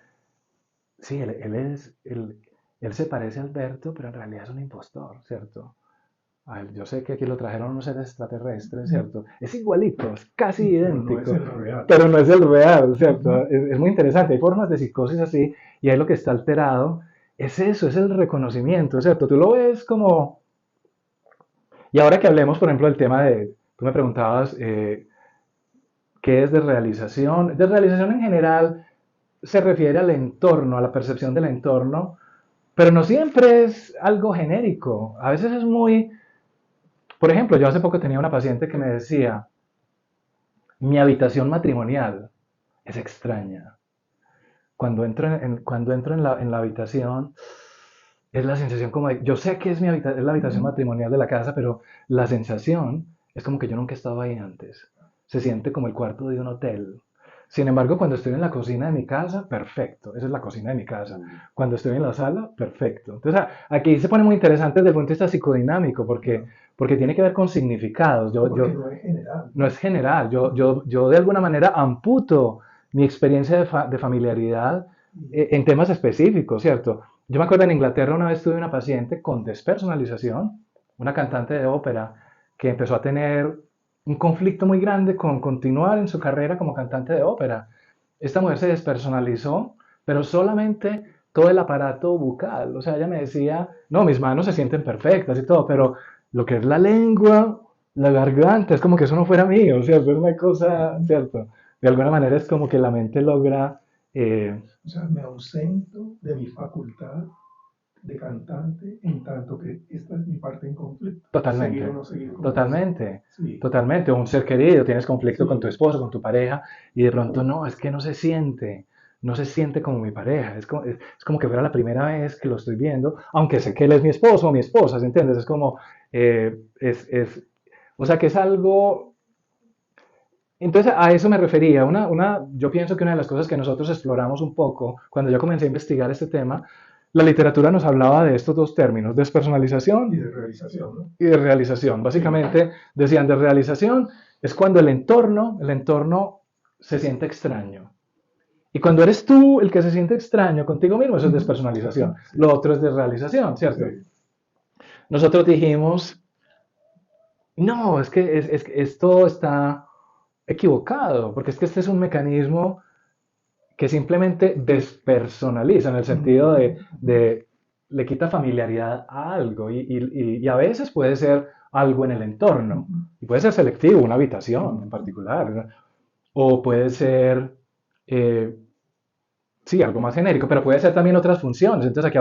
S2: sí, él se parece a Alberto, pero en realidad es un impostor, ¿cierto? Yo sé que aquí lo trajeron unos seres extraterrestres, ¿cierto? Es igualito, es casi idéntico, pero no es el real, ¿cierto? Es muy interesante, hay formas de psicosis así, y ahí lo que está alterado es eso, es el reconocimiento, ¿cierto? Tú lo ves como... Y ahora que hablemos, por ejemplo, del tema de... Tú me preguntabas, ¿qué es de realización? De realización en general se refiere al entorno, a la percepción del entorno, pero no siempre es algo genérico. A veces es muy... Por ejemplo, yo hace poco tenía una paciente que me decía, mi habitación matrimonial es extraña. Cuando entro en la habitación, es la sensación como de, yo sé que es la habitación matrimonial de la casa, pero la sensación es como que yo nunca he estado ahí antes. Se siente como el cuarto de un hotel. Sin embargo, cuando estoy en la cocina de mi casa, perfecto. Esa es la cocina de mi casa. Cuando estoy en la sala, perfecto. Entonces, aquí se pone muy interesante desde el punto de vista psicodinámico, porque tiene que ver con significados.
S4: No es general.
S2: No es general. Yo de alguna manera amputo mi experiencia de familiaridad en temas específicos, ¿cierto? Yo me acuerdo en Inglaterra una vez tuve una paciente con despersonalización, una cantante de ópera que empezó a tener un conflicto muy grande con continuar en su carrera como cantante de ópera. Esta mujer se despersonalizó, pero solamente todo el aparato bucal. O sea, ella me decía, no, mis manos se sienten perfectas y todo, pero lo que es la lengua, la garganta, es como que eso no fuera mío, ¿cierto? Es una cosa, ¿cierto? De alguna manera es como que la mente logra,
S4: O sea, me ausento de mi facultad de cantante en tanto que esta es mi parte en conflicto. Seguir o
S2: totalmente,
S4: no seguir con la música.
S2: totalmente,
S4: Sí,
S2: totalmente. Un ser querido, tienes conflicto con tu
S4: sí.
S2: esposo, con tu pareja, y de pronto no, es que no se siente como mi pareja. Es como que fuera la primera vez que lo estoy viendo, aunque sé que él es mi esposo o mi esposa, ¿se entiendes? Es como, o sea, que es algo. Entonces, a eso me refería. Yo pienso que una de las cosas que nosotros exploramos un poco cuando yo comencé a investigar este tema, la literatura nos hablaba de estos dos términos,
S4: Y
S2: despersonalización
S4: de realización, ¿no?
S2: y de realización.
S4: Sí.
S2: Básicamente decían de realización es cuando el entorno se siente extraño. Y cuando eres tú el que se siente extraño contigo mismo, eso es
S4: Ujú.
S2: despersonalización.
S4: Sí,
S2: Lo otro es desrealización,
S4: sí.
S2: ¿cierto? Nosotros dijimos, no, es que esto está equivocado, porque es que este es un mecanismo que simplemente despersonaliza en el sentido de le quita familiaridad a algo y a veces puede ser algo en el entorno
S4: Ujú.
S2: y puede ser selectivo, una habitación en particular, ¿no? O puede ser, eh, sí, algo más genérico, pero puede ser también otras funciones. Entonces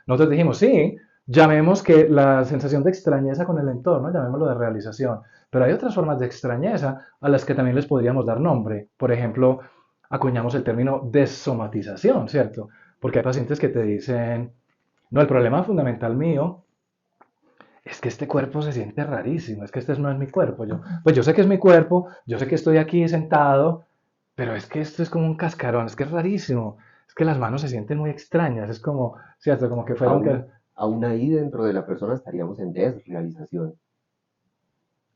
S2: nosotros dijimos, sí, llamemos que la sensación de extrañeza con el entorno, llamémoslo de realización, pero hay otras formas de extrañeza a las que también les podríamos dar nombre. Por ejemplo, acuñamos el término desomatización, ¿cierto? Porque hay pacientes que te dicen, no, el problema fundamental mío es que este cuerpo se siente rarísimo, es que este no es mi cuerpo. Pues yo sé que es mi cuerpo, yo sé que estoy aquí sentado, pero es que esto es como un cascarón, es que es rarísimo, es que las manos se sienten muy extrañas, es como, ¿cierto? Como que fueron que.
S3: Aún ahí dentro de la persona estaríamos en desrealización,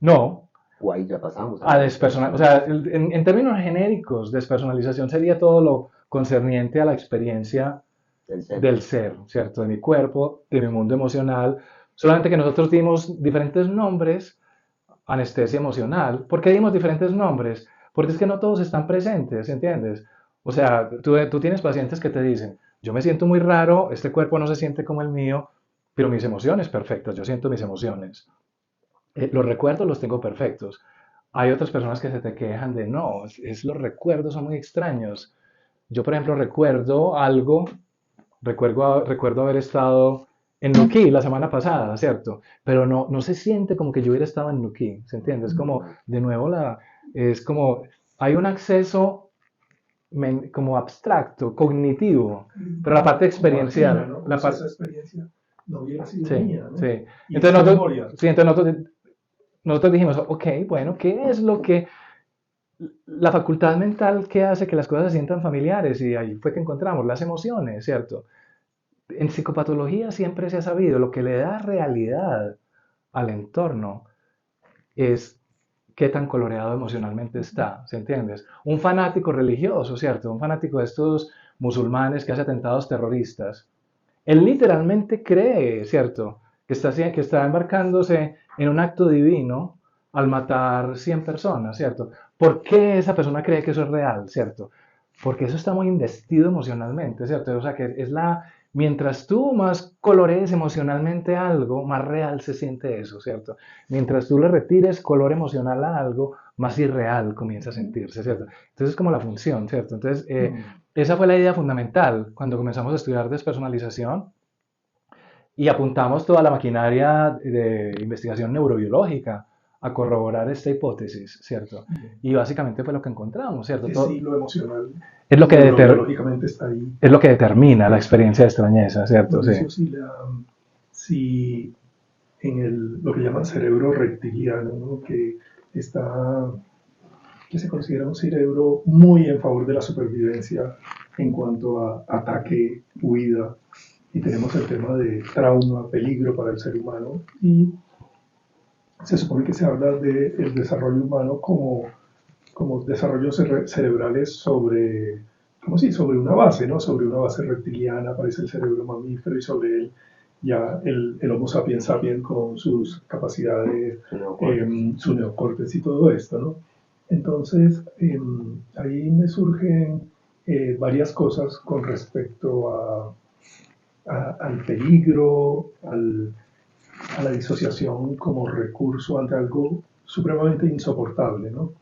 S2: No,
S3: o ahí ya pasamos a
S2: a
S3: la
S2: despersonal, o
S3: despersonalización
S2: sea, en términos genéricos, despersonalización sería todo lo concerniente a la experiencia
S3: del ser.
S2: del ser, ¿cierto? De mi cuerpo, de mi mundo emocional. Solamente que nosotros dimos diferentes nombres, anestesia emocional. ¿Por qué dimos diferentes nombres? Porque es que no todos están presentes, ¿entiendes? O sea, tú tienes pacientes que te dicen, yo me siento muy raro, este cuerpo no se siente como el mío, pero mis emociones perfectas, yo siento mis emociones. Los recuerdos los tengo perfectos. Hay otras personas que se te quejan de, no, los recuerdos son muy extraños. Yo, por ejemplo, recuerdo algo. Recuerdo haber estado en Nuquí la semana pasada, ¿cierto? Pero no se siente como que yo hubiera estado en Nuquí, ¿se entiende? Es como, de nuevo, es como, hay un acceso como abstracto, cognitivo, pero la parte
S4: Como ajena,
S2: experiencial,
S4: ¿no? Como si esa experiencia no hubiera sido
S2: sí,
S4: mía, ¿no?
S2: sí.
S4: Y
S2: Entonces
S4: esa memoria.
S2: nosotros dijimos, ok, bueno, ¿qué es lo que la facultad mental que hace que las cosas se sientan familiares? Y ahí fue que encontramos las emociones, ¿cierto? En psicopatología siempre se ha sabido, lo que le da realidad al entorno es qué tan coloreado emocionalmente está, ¿se entiendes? Un fanático religioso, ¿cierto? Un fanático de estos musulmanes que hace atentados terroristas, él literalmente cree, ¿cierto? Que está embarcándose en un acto divino al matar 100 personas, ¿cierto? ¿Por qué esa persona cree que eso es real, ¿cierto? Porque eso está muy investido emocionalmente, ¿cierto? O sea, que es mientras tú más colorees emocionalmente algo, más real se siente eso, ¿cierto? Mientras tú le retires color emocional a algo, más irreal comienza a sentirse, ¿cierto? Entonces es como la función, ¿cierto? Entonces, esa fue la idea fundamental cuando comenzamos a estudiar despersonalización y apuntamos toda la maquinaria de investigación neurobiológica a corroborar esta hipótesis, ¿cierto? Y básicamente fue lo que encontramos, ¿cierto?
S4: Que sí, lo emocional
S2: Es lo que,
S4: neurobiológicamente está ahí.
S2: es lo que determina la experiencia de extrañeza, ¿cierto? Sí.
S4: Mauricio, si en lo que llaman cerebro reptiliano, ¿no? Que se considera un cerebro muy en favor de la supervivencia en cuanto a ataque, huida, y tenemos el tema de trauma, peligro para el ser humano, y se supone que se habla del desarrollo humano como desarrollos cerebrales sobre una base, ¿no? Sobre una base reptiliana, aparece el cerebro mamífero y sobre él ya el Homo sapiens sapiens con sus capacidades, su neocórtex y todo esto, ¿no? Entonces, ahí me surgen varias cosas con respecto al peligro, a la disociación como recurso ante algo supremamente insoportable, ¿no?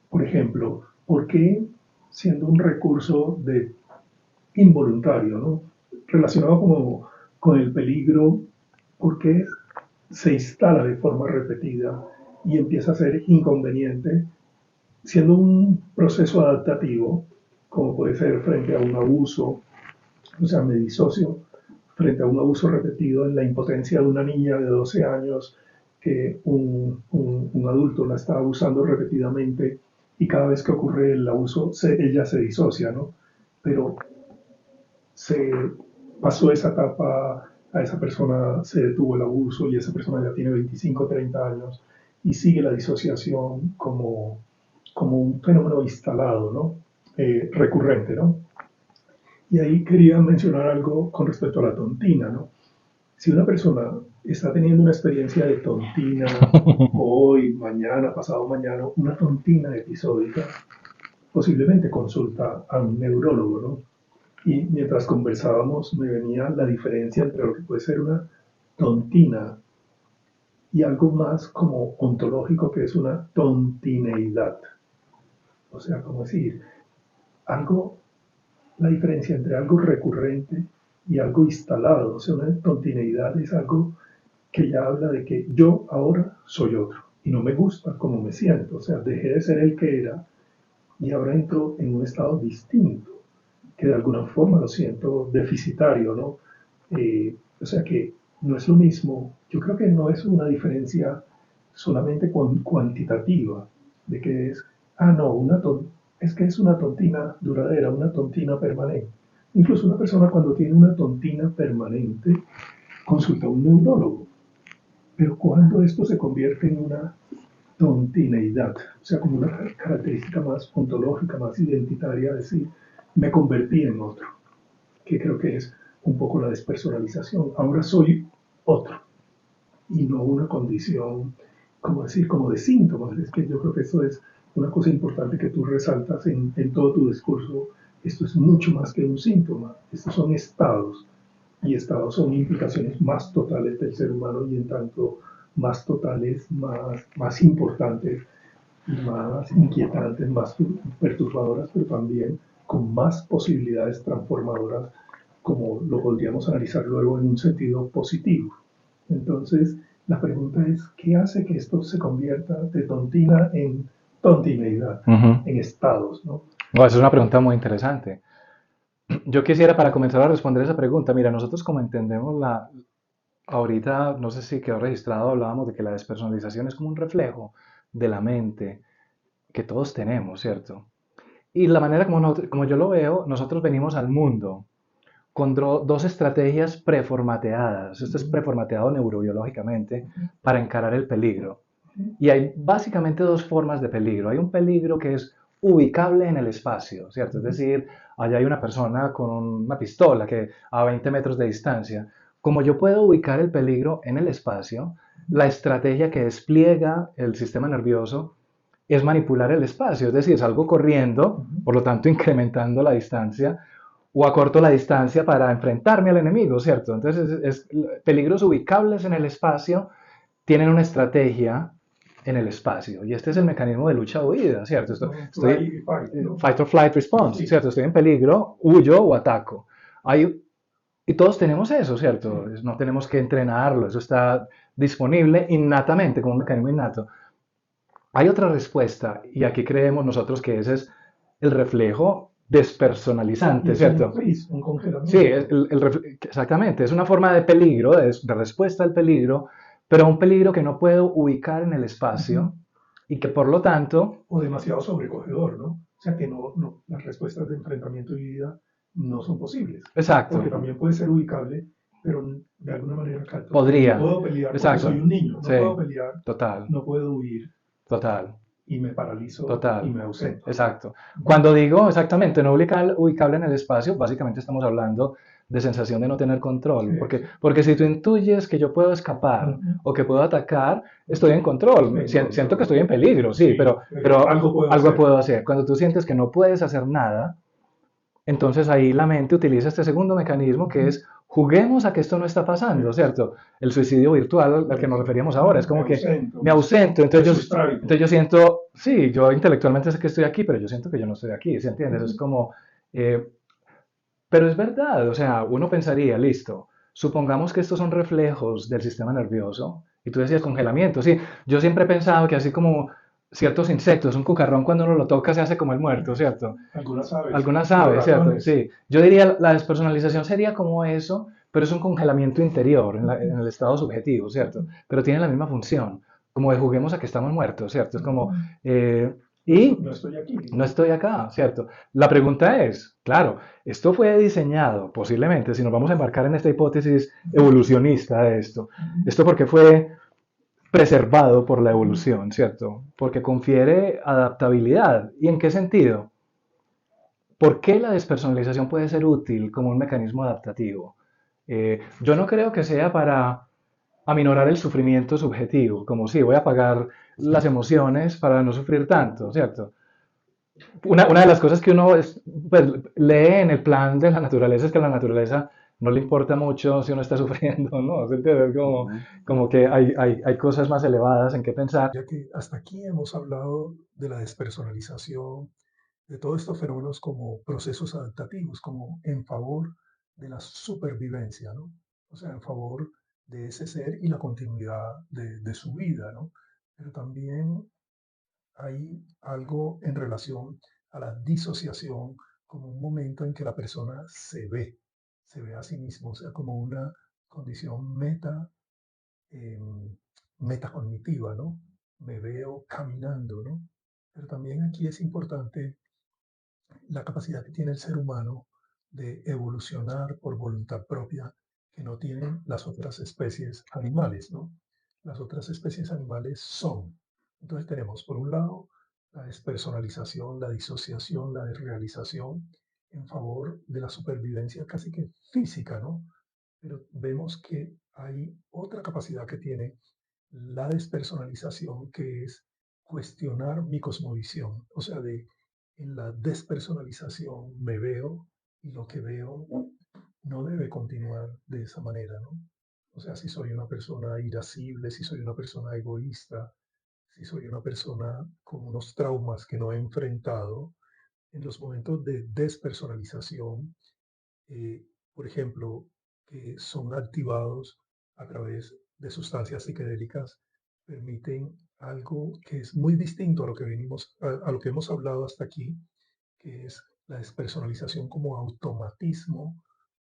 S4: Por ejemplo, ¿por qué siendo un recurso involuntario, ¿no? Relacionado con el peligro, por qué se instala de forma repetida y empieza a ser inconveniente, siendo un proceso adaptativo, como puede ser frente a un abuso, o sea, me disocio frente a un abuso repetido en la impotencia de una niña de 12 años que un adulto la está abusando repetidamente y cada vez que ocurre el abuso ella se disocia, ¿no? Pero se pasó esa etapa, a esa persona se detuvo el abuso y esa persona ya tiene 25, 30 años y sigue la disociación como un fenómeno instalado, ¿no? Recurrente, ¿no? Y ahí quería mencionar algo con respecto a la tontina, ¿no? Si una persona está teniendo una experiencia de tontina hoy, mañana, pasado mañana, una tontina episódica, posiblemente consulta a un neurólogo, ¿no? Y mientras conversábamos me venía la diferencia entre lo que puede ser una tontina y algo más como ontológico que es una tontineidad. O sea, como decir, la diferencia entre algo recurrente y algo instalado. O sea, una tontineidad es algo que ya habla de que yo ahora soy otro y no me gusta como me siento. O sea, dejé de ser el que era y ahora entro en un estado distinto, que de alguna forma lo siento deficitario, ¿no? O sea que no es lo mismo. Yo creo que no es una diferencia solamente cuantitativa, de que es, no, es que es una tontina duradera, una tontina permanente. Incluso una persona cuando tiene una tontina permanente consulta a un neurólogo. Pero cuando esto se convierte en una tontineidad, o sea, como una característica más ontológica, más identitaria, decir, me convertí en otro, que creo que es un poco la despersonalización. Ahora soy otro y no una condición, como decir, como de síntomas. Es que yo creo que eso es una cosa importante que tú resaltas en todo tu discurso. Esto es mucho más que un síntoma, estos son estados, y estados son implicaciones más totales del ser humano y en tanto más totales, más importantes, más inquietantes, más perturbadoras, pero también con más posibilidades transformadoras, como lo podríamos analizar luego en un sentido positivo. Entonces, la pregunta es, ¿qué hace que esto se convierta de tontina en tontineidad, en estados, ¿no?
S2: Bueno, esa es una pregunta muy interesante. Yo quisiera, para comenzar a responder esa pregunta, mira, nosotros como entendemos ahorita, no sé si quedó registrado, hablábamos de que la despersonalización es como un reflejo de la mente que todos tenemos, ¿cierto? Y la manera como yo lo veo, nosotros venimos al mundo con dos estrategias preformateadas. Esto es preformateado neurobiológicamente para encarar el peligro. Y hay básicamente dos formas de peligro. Hay un peligro que es ubicable en el espacio, ¿cierto? Es decir, allá hay una persona con una pistola que a 20 metros de distancia. Como yo puedo ubicar el peligro en el espacio, la estrategia que despliega el sistema nervioso es manipular el espacio, es decir, salgo corriendo, por lo tanto incrementando la distancia, o acorto la distancia para enfrentarme al enemigo, ¿cierto? Entonces, peligros ubicables en el espacio tienen una estrategia en el espacio, y este es el mecanismo de lucha o huida, ¿cierto? Fight or flight response, ¿cierto? Estoy en peligro, huyo o ataco. Y todos tenemos eso, ¿cierto? No tenemos que entrenarlo, eso está disponible innatamente, como un mecanismo innato. Hay otra respuesta, y aquí creemos nosotros que ese es el reflejo despersonalizante, ¿cierto?
S4: Un congelamiento.
S2: Sí, exactamente, es una forma de peligro, de respuesta al peligro, pero un peligro que no puedo ubicar en el espacio y que por lo tanto...
S4: O demasiado sobrecogedor, ¿no? O sea que las respuestas de enfrentamiento y vida no son posibles.
S2: Exacto.
S4: Porque también puede ser ubicable, pero de alguna manera...
S2: Podría.
S4: No puedo pelear
S2: Exacto.
S4: porque soy un niño, no
S2: Sí.
S4: puedo pelear,
S2: Total.
S4: no puedo huir.
S2: Total.
S4: y me paralizo y
S2: Total,
S4: me ausento.
S2: exacto. Cuando digo exactamente no ubicable en el espacio, básicamente estamos hablando de sensación de no tener control,
S4: Sí,
S2: porque,
S4: sí.
S2: porque si tú intuyes que yo puedo escapar
S4: Ujú.
S2: o que puedo atacar, estoy en control.
S4: Sí,
S2: Siento que estoy en peligro, sí,
S4: sí,
S2: pero
S4: algo puedo
S2: algo
S4: hacer.
S2: puedo hacer. Cuando tú sientes que no puedes hacer nada, entonces ahí la mente utiliza este segundo mecanismo que es juguemos a que esto no está pasando, ¿cierto? El suicidio virtual al que nos referíamos ahora, es como
S4: Me
S2: que
S4: ausento,
S2: me ausento,
S4: me sustraigo.
S2: entonces yo siento, sí, yo intelectualmente sé que estoy aquí, pero yo siento que yo no estoy aquí, ¿se entiende? Es como, eh, pero es verdad, o sea, uno pensaría, listo, supongamos que estos son reflejos del sistema nervioso, y tú decías congelamiento, sí, yo siempre he pensado que así como ciertos insectos, un cucarrón cuando uno lo toca se hace como el muerto, ¿cierto?
S4: Algunas aves,
S2: Algunas
S4: los
S2: aves, ¿cierto?
S4: ratones.
S2: Sí. Yo diría la despersonalización sería como eso, pero es un congelamiento interior en el estado subjetivo, ¿cierto? Pero tiene la misma función, como de juguemos a que estamos muertos, ¿cierto? Es como, eh, y
S4: No estoy aquí.
S2: no estoy acá, ¿cierto? La pregunta es, claro, esto fue diseñado posiblemente, si nos vamos a embarcar en esta hipótesis evolucionista de esto porque fue preservado por la evolución, ¿cierto? Porque confiere adaptabilidad. ¿Y en qué sentido? ¿Por qué la despersonalización puede ser útil como un mecanismo adaptativo? Yo no creo que sea para aminorar el sufrimiento subjetivo, como si voy a apagar las emociones para no sufrir tanto, ¿cierto? Una de las cosas que uno pues, lee en el plan de la naturaleza es que a la naturaleza no le importa mucho si uno está sufriendo, ¿no? ¿Se entiende? Es como que hay cosas más elevadas en qué pensar.
S4: Ya que hasta aquí hemos hablado de la despersonalización, de todos estos fenómenos como procesos adaptativos, como en favor de la supervivencia, ¿no? O sea, en favor de ese ser y la continuidad de su vida, ¿no? Pero también hay algo en relación a la disociación como un momento en que la persona se ve a sí mismo, o sea, como una condición metacognitiva, ¿no? Me veo caminando, ¿no? Pero también aquí es importante la capacidad que tiene el ser humano de evolucionar por voluntad propia que no tienen las otras especies animales, ¿no? Las otras especies animales son. Entonces tenemos, por un lado, la despersonalización, la disociación, la desrealización en favor de la supervivencia casi que física, ¿no? Pero vemos que hay otra capacidad que tiene la despersonalización, que es cuestionar mi cosmovisión. O sea, en la despersonalización me veo y lo que veo no debe continuar de esa manera, ¿no? O sea, si soy una persona irascible, si soy una persona egoísta, si soy una persona con unos traumas que no he enfrentado, en los momentos de despersonalización eh, por ejemplo, que son activados a través de sustancias psicodélicas, permiten algo que es muy distinto a lo que a lo que hemos hablado hasta aquí, que es la despersonalización como automatismo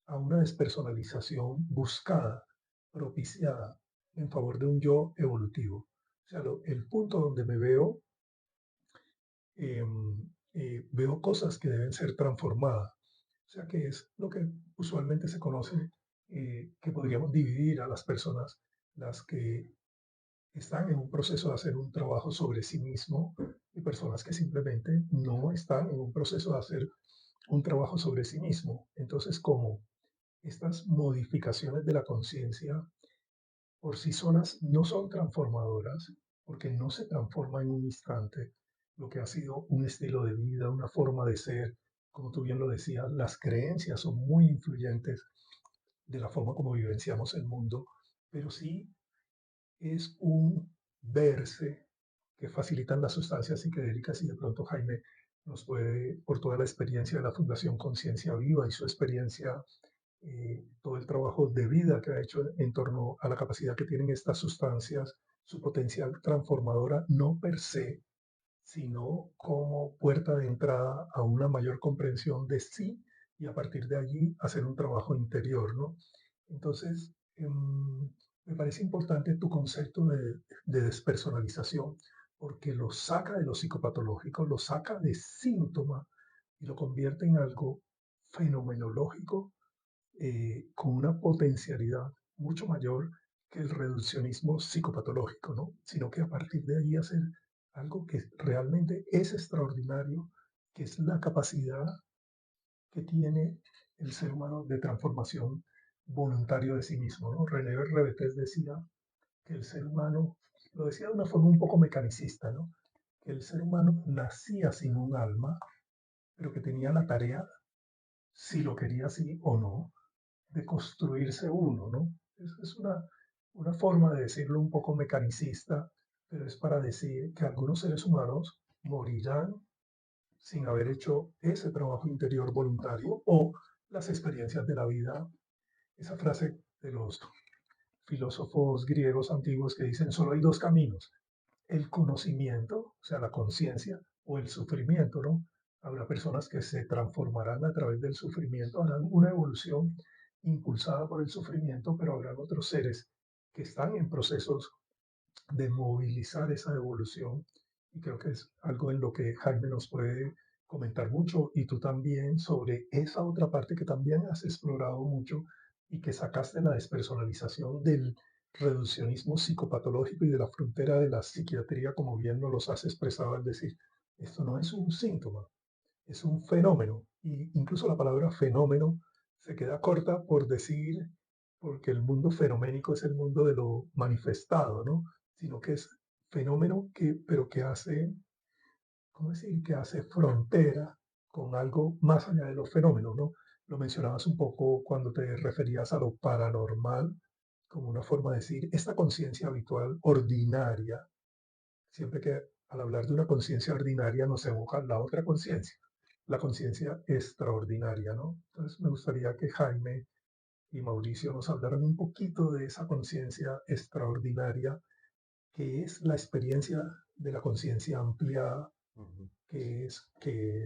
S4: a una despersonalización buscada, propiciada en favor de un yo evolutivo. O sea, el punto donde me veo veo cosas que deben ser transformadas. O sea, que es lo que usualmente se conoce, que podríamos dividir a las personas, las que están en un proceso de hacer un trabajo sobre sí mismo y personas que simplemente no están en un proceso de hacer un trabajo sobre sí mismo. Entonces, como estas modificaciones de la conciencia por sí solas no son transformadoras, porque no se transforma en un instante lo que ha sido un estilo de vida, una forma de ser. Como tú bien lo decías, las creencias son muy influyentes de la forma como vivenciamos el mundo, pero sí es un verse que facilitan las sustancias psicodélicas y de pronto Jaime nos puede, por toda la experiencia de la Fundación Conciencia Viva y su experiencia todo el trabajo de vida que ha hecho en torno a la capacidad que tienen estas sustancias, su potencial transformadora, no per se, sino como puerta de entrada a una mayor comprensión de sí y a partir de allí hacer un trabajo interior, ¿no? Entonces, me parece importante tu concepto de despersonalización porque lo saca de lo psicopatológico, lo saca de síntoma y lo convierte en algo fenomenológico con una potencialidad mucho mayor que el reduccionismo psicopatológico, ¿no? Sino que a partir de ahí hacer algo que realmente es extraordinario, que es la capacidad que tiene el ser humano de transformación voluntario de sí mismo, ¿no? René Rebetés decía que el ser humano, lo decía de una forma un poco mecanicista, ¿no? Que el ser humano nacía sin un alma, pero que tenía la tarea, si lo quería así o no, de construirse uno, ¿no? Es una forma de decirlo un poco mecanicista, pero es para decir que algunos seres humanos morirán sin haber hecho ese trabajo interior voluntario o las experiencias de la vida. Esa frase de los filósofos griegos antiguos que dicen solo hay dos caminos, el conocimiento, o sea, la conciencia, o el sufrimiento, ¿no? Habrá personas que se transformarán a través del sufrimiento, harán una evolución impulsada por el sufrimiento, pero habrán otros seres que están en procesos de movilizar esa evolución. Y creo que es algo en lo que Jaime nos puede comentar mucho y tú también sobre esa otra parte que también has explorado mucho y que sacaste la despersonalización del reduccionismo psicopatológico y de la frontera de la psiquiatría, como bien nos los has expresado al decir, esto no es un síntoma, es un fenómeno. Y incluso la palabra fenómeno se queda corta por decir, porque el mundo fenoménico es el mundo de lo manifestado, ¿no? Sino que es fenómeno que, pero que hace, ¿cómo decir? Que hace frontera con algo más allá de los fenómenos, ¿no? Lo mencionabas un poco cuando te referías a lo paranormal, como una forma de decir, esta conciencia habitual, ordinaria, siempre que al hablar de una conciencia ordinaria nos evoca la otra conciencia, la conciencia extraordinaria, ¿no? Entonces me gustaría que Jaime y Mauricio nos hablaran un poquito de esa conciencia extraordinaria, que es la experiencia de la conciencia ampliada,
S3: Ujú.
S4: que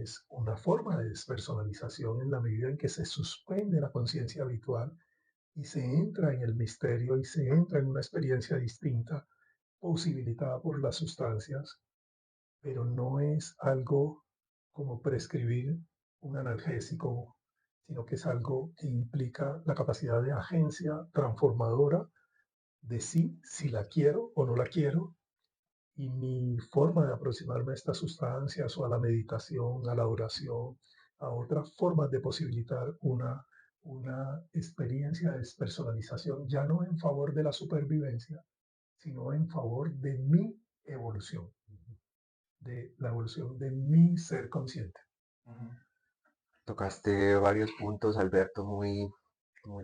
S4: es una forma de despersonalización en la medida en que se suspende la conciencia habitual y se entra en el misterio y se entra en una experiencia distinta, posibilitada por las sustancias, pero no es algo como prescribir un analgésico, sino que es algo que implica la capacidad de agencia transformadora de sí, si la quiero o no la quiero, y mi forma de aproximarme a estas sustancias o a la meditación, a la oración, a otras formas de posibilitar una experiencia de despersonalización, ya no en favor de la supervivencia, sino en favor de mi evolución, de la evolución de mi ser consciente.
S1: Ujú.
S3: Tocaste varios puntos, Alberto, muy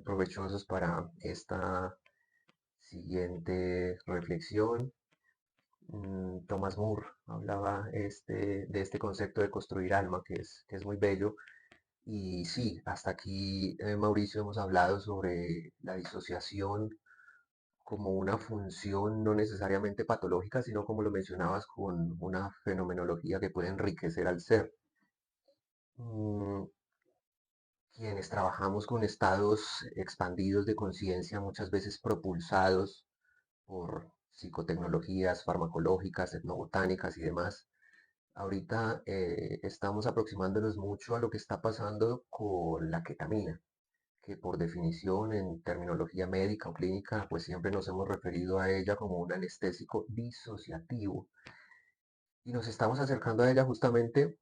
S3: provechosos para esta siguiente reflexión. Thomas Moore hablaba de este concepto de construir alma, que es muy bello. Y sí, hasta aquí, Mauricio, hemos hablado sobre la disociación como una función no necesariamente patológica, sino como lo mencionabas, con una fenomenología que puede enriquecer al ser. Mm, Quienes trabajamos con estados expandidos de conciencia, muchas veces propulsados por psicotecnologías farmacológicas, etnobotánicas y demás, ahorita estamos aproximándonos mucho a lo que está pasando con la ketamina, que por definición en terminología médica o clínica, pues siempre nos hemos referido a ella como un anestésico disociativo. Y nos estamos acercando a ella justamente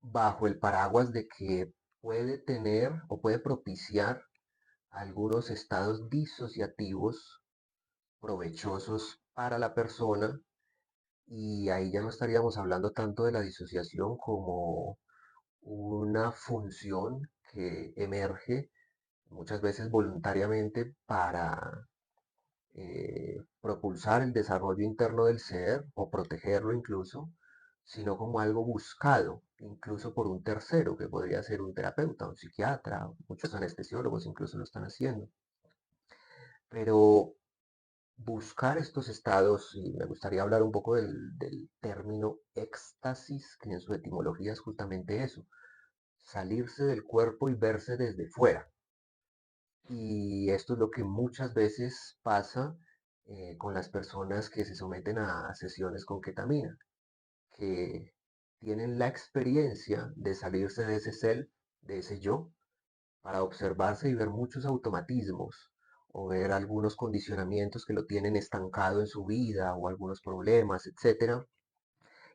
S3: bajo el paraguas de que puede tener o puede propiciar algunos estados disociativos provechosos para la persona, y ahí ya no estaríamos hablando tanto de la disociación como una función que emerge muchas veces voluntariamente para propulsar el desarrollo interno del ser o protegerlo incluso, sino como algo buscado, incluso por un tercero, que podría ser un terapeuta, un psiquiatra, muchos anestesiólogos incluso lo están haciendo. Pero buscar estos estados, y me gustaría hablar un poco del término éxtasis, que en su etimología es justamente eso, salirse del cuerpo y verse desde fuera. Y esto es lo que muchas veces pasa con las personas que se someten a sesiones con ketamina, que tienen la experiencia de salirse de ese self, de ese yo, para observarse y ver muchos automatismos o ver algunos condicionamientos que lo tienen estancado en su vida o algunos problemas, etcétera,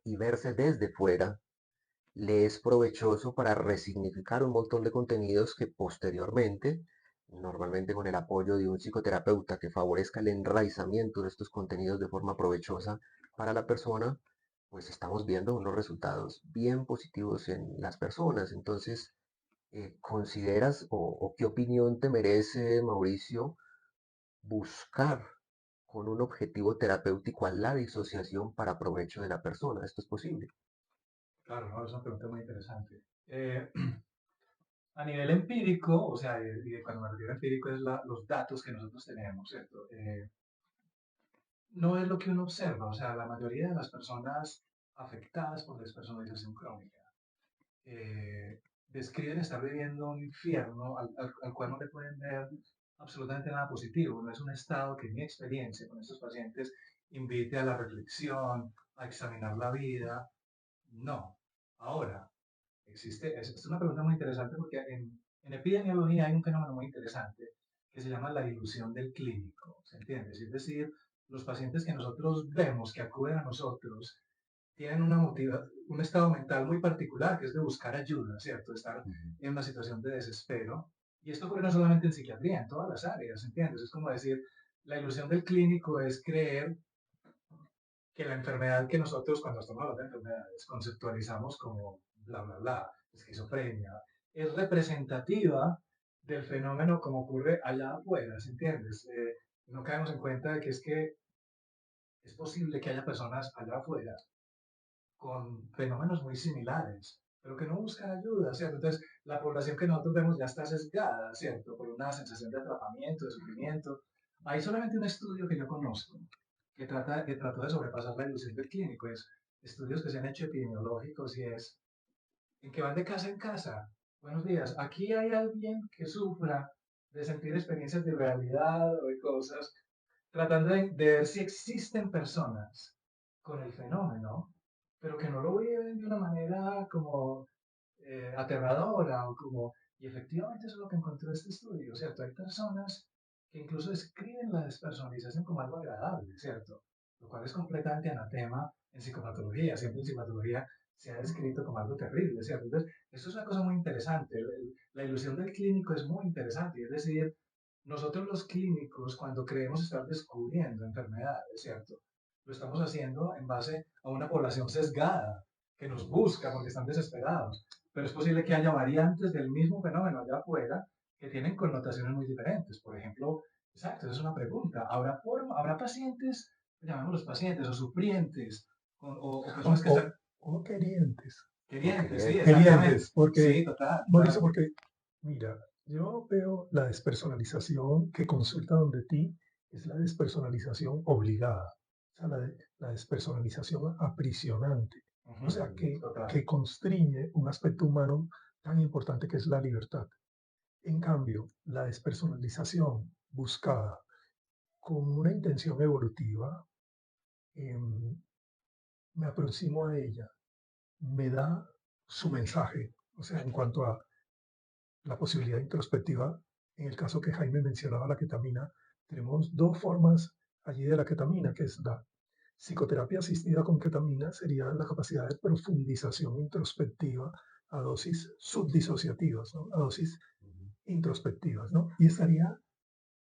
S3: y verse desde fuera le es provechoso para resignificar un montón de contenidos que posteriormente, normalmente con el apoyo de un psicoterapeuta que favorezca el enraizamiento de estos contenidos de forma provechosa para la persona, pues estamos viendo unos resultados bien positivos en las personas. Entonces, ¿consideras o qué opinión te merece, Mauricio, buscar con un objetivo terapéutico a la disociación para provecho de la persona? ¿Esto es posible?
S2: Claro, no, es una pregunta muy interesante. A nivel empírico, o sea, y cuando me refiero a empírico es los datos que nosotros tenemos, ¿cierto? No es lo que uno observa, o sea, la mayoría de las personas afectadas por despersonalización crónica describen estar viviendo un infierno al cual no le pueden ver absolutamente nada positivo. No es un estado que, en mi experiencia con estos pacientes, invite a la reflexión, a examinar la vida. No. Ahora, es una pregunta muy interesante porque en epidemiología hay un fenómeno muy interesante que se llama la ilusión del clínico, ¿se entiende? Es decir, los pacientes que nosotros vemos, que acuden a nosotros, tienen un estado mental muy particular, que es de buscar ayuda, ¿cierto? De estar en una situación de desespero. Y esto ocurre no solamente en psiquiatría, en todas las áreas, ¿entiendes? Es como decir, la ilusión del clínico es creer que la enfermedad que nosotros, cuando estamos hablando de enfermedades, conceptualizamos como bla, bla, bla, esquizofrenia, es representativa del fenómeno como ocurre allá afuera, ¿se entiendes? No caemos en cuenta de que es posible que haya personas allá afuera con fenómenos muy similares, pero que no buscan ayuda, ¿cierto? Entonces, la población que nosotros vemos ya está sesgada, ¿cierto? Por una sensación de atrapamiento, de sufrimiento. Hay solamente un estudio que yo conozco que trató de sobrepasar la ilusión del clínico, es estudios que se han hecho epidemiológicos y es en que van de casa en casa. Buenos días, aquí hay alguien que sufra de sentir experiencias de realidad o de cosas, tratando de ver si existen personas con el fenómeno, pero que no lo viven de una manera como aterradora o como... Y efectivamente eso es lo que encontró este estudio, ¿cierto? Hay personas que incluso describen la despersonalización como algo agradable, ¿cierto? Lo cual es completamente anatema en psicopatología. Siempre en psicopatología se ha descrito como algo terrible, ¿cierto? Entonces, eso es una cosa muy interesante. La ilusión del clínico es muy interesante. Es decir, nosotros los clínicos, cuando creemos estar descubriendo enfermedades, ¿cierto? Lo estamos haciendo en base a una población sesgada que nos busca porque están desesperados. Pero es posible que haya variantes del mismo fenómeno allá afuera que tienen connotaciones muy diferentes. Por ejemplo, exacto, esa es una pregunta. ¿Habrá pacientes, llamémoslos pacientes, o sufrientes, o
S4: O,
S2: personas que
S4: o,
S2: están
S4: o querientes,
S2: querientes? Sí,
S4: querientes,
S2: exactamente.
S4: porque,
S2: Sí, total,
S4: Mauricio,
S2: total.
S4: porque, mira, yo veo la despersonalización que consulta donde ti es la despersonalización obligada, o sea, la despersonalización aprisionante, o sea,
S2: Total.
S4: que constriñe un aspecto humano tan importante que es la libertad. En cambio, la despersonalización buscada con una intención evolutiva, em, me aproximo a ella, me da su mensaje, o sea, en cuanto a la posibilidad introspectiva, en el caso que Jaime mencionaba, la ketamina, tenemos dos formas allí de la ketamina, que es la psicoterapia asistida con ketamina, sería la capacidad de profundización introspectiva a dosis subdisociativas, ¿no? A dosis introspectivas, ¿no? Y estaría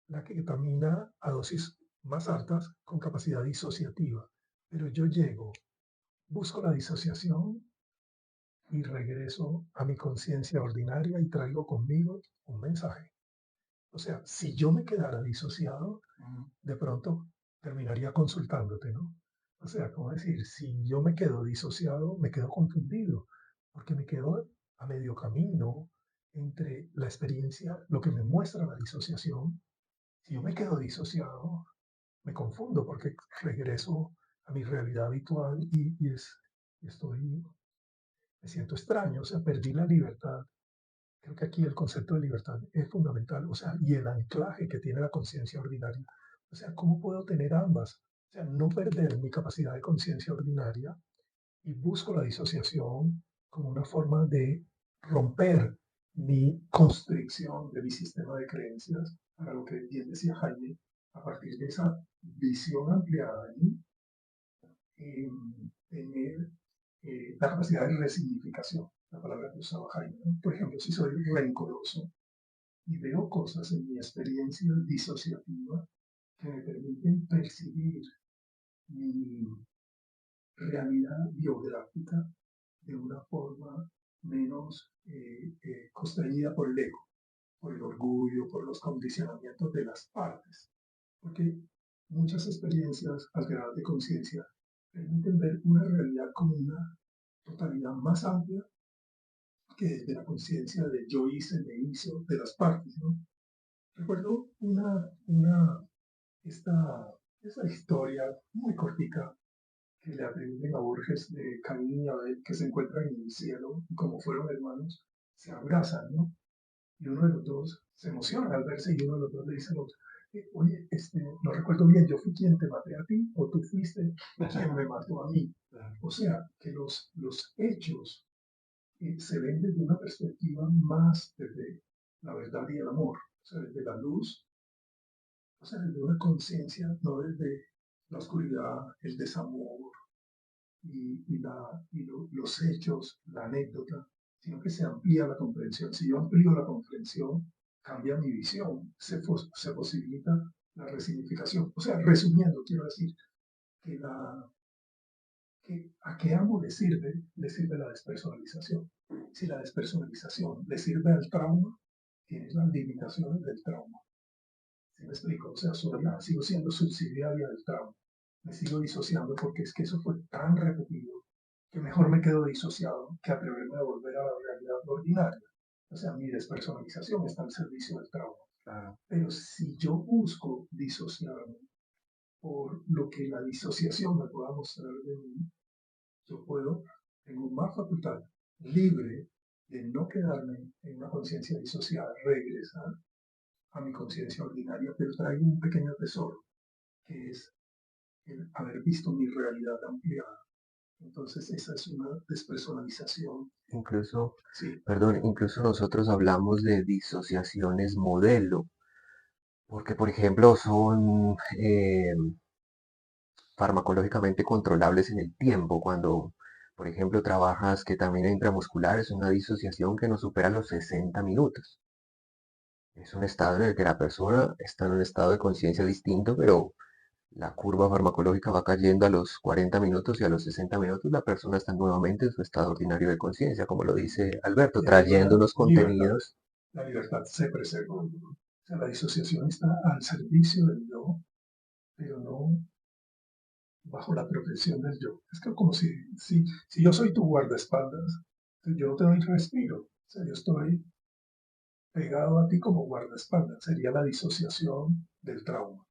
S4: la ketamina a dosis más altas con capacidad disociativa. Pero yo llego, busco la disociación y regreso a mi conciencia ordinaria y traigo conmigo un mensaje. O sea, si yo me quedara disociado, de pronto terminaría consultándote, ¿no? O sea, como decir, si yo me quedo disociado, me quedo confundido, porque me quedo a medio camino entre la experiencia, lo que me muestra la disociación. Si yo me quedo disociado, me confundo porque regreso a mi realidad habitual y estoy, me siento extraño, o sea, perdí la libertad. Creo que aquí el concepto de libertad es fundamental, o sea, y el anclaje que tiene la conciencia ordinaria. O sea, ¿cómo puedo tener ambas? O sea, no perder mi capacidad de conciencia ordinaria y busco la disociación como una forma de romper mi constricción de mi sistema de creencias, para lo que bien decía Jaime, a partir de esa visión ampliada y tener la capacidad de resignificación, la palabra que usaba Jaime, ¿no? Por ejemplo, si soy rencoroso y veo cosas en mi experiencia disociativa que me permiten percibir mi realidad biográfica de una forma menos constreñida por el ego, por el orgullo, por los condicionamientos de las partes. Porque muchas experiencias alteradas de conciencia permiten ver una realidad como una totalidad más amplia que desde la conciencia de yo hice, me hizo, de las partes, ¿no? Recuerdo esta historia muy cortica que le atribuyen a Borges de Caín y Abel, que se encuentran en el cielo y como fueron hermanos, se abrazan, ¿no? Y uno de los dos se emociona al verse y uno de los dos le dice al otro, oye, no recuerdo bien, yo fui quien te maté a ti o tú fuiste quien me mató a mí. O sea, que los hechos se ven desde una perspectiva más desde la verdad y el amor, o sea, desde la luz, o sea, desde una conciencia, no desde la oscuridad, el desamor los hechos, la anécdota, sino que se amplía la comprensión. Si yo amplío la comprensión, cambia mi visión, se posibilita la resignificación. O sea, resumiendo, quiero decir que, a qué amo le sirve la despersonalización. Si la despersonalización le sirve al trauma, tienes las limitaciones del trauma. ¿Sí me explico? O sea, sigo siendo subsidiaria del trauma. Me sigo disociando porque es que eso fue tan repetido que mejor me quedo disociado que atreverme a volver a la realidad ordinaria. O sea, mi despersonalización está al servicio del trauma. Claro. Pero si yo busco disociarme por lo que la disociación me pueda mostrar de mí, yo puedo, tengo más facultad libre de no quedarme en una conciencia disociada, regresar a mi conciencia ordinaria, pero traigo un pequeño tesoro, que es el haber visto mi realidad ampliada. Entonces esa es una despersonalización.
S3: Incluso,
S4: Sí,
S3: perdón, incluso nosotros hablamos de disociaciones modelo, porque por ejemplo son farmacológicamente controlables en el tiempo. Cuando, por ejemplo, trabajas ketamina intramuscular, es una disociación que no supera los 60 minutos. Es un estado en el que la persona está en un estado de conciencia distinto, pero la curva farmacológica va cayendo a los 40 minutos y a los 60 minutos la persona está nuevamente en su estado ordinario de conciencia, como lo dice Alberto, trayendo unos contenidos.
S4: La libertad se preserva. O sea, la disociación está al servicio del yo, pero no bajo la protección del yo. Es que como si yo soy tu guardaespaldas, yo no te doy respiro. O sea, yo estoy pegado a ti como guardaespaldas. Sería la disociación del trauma.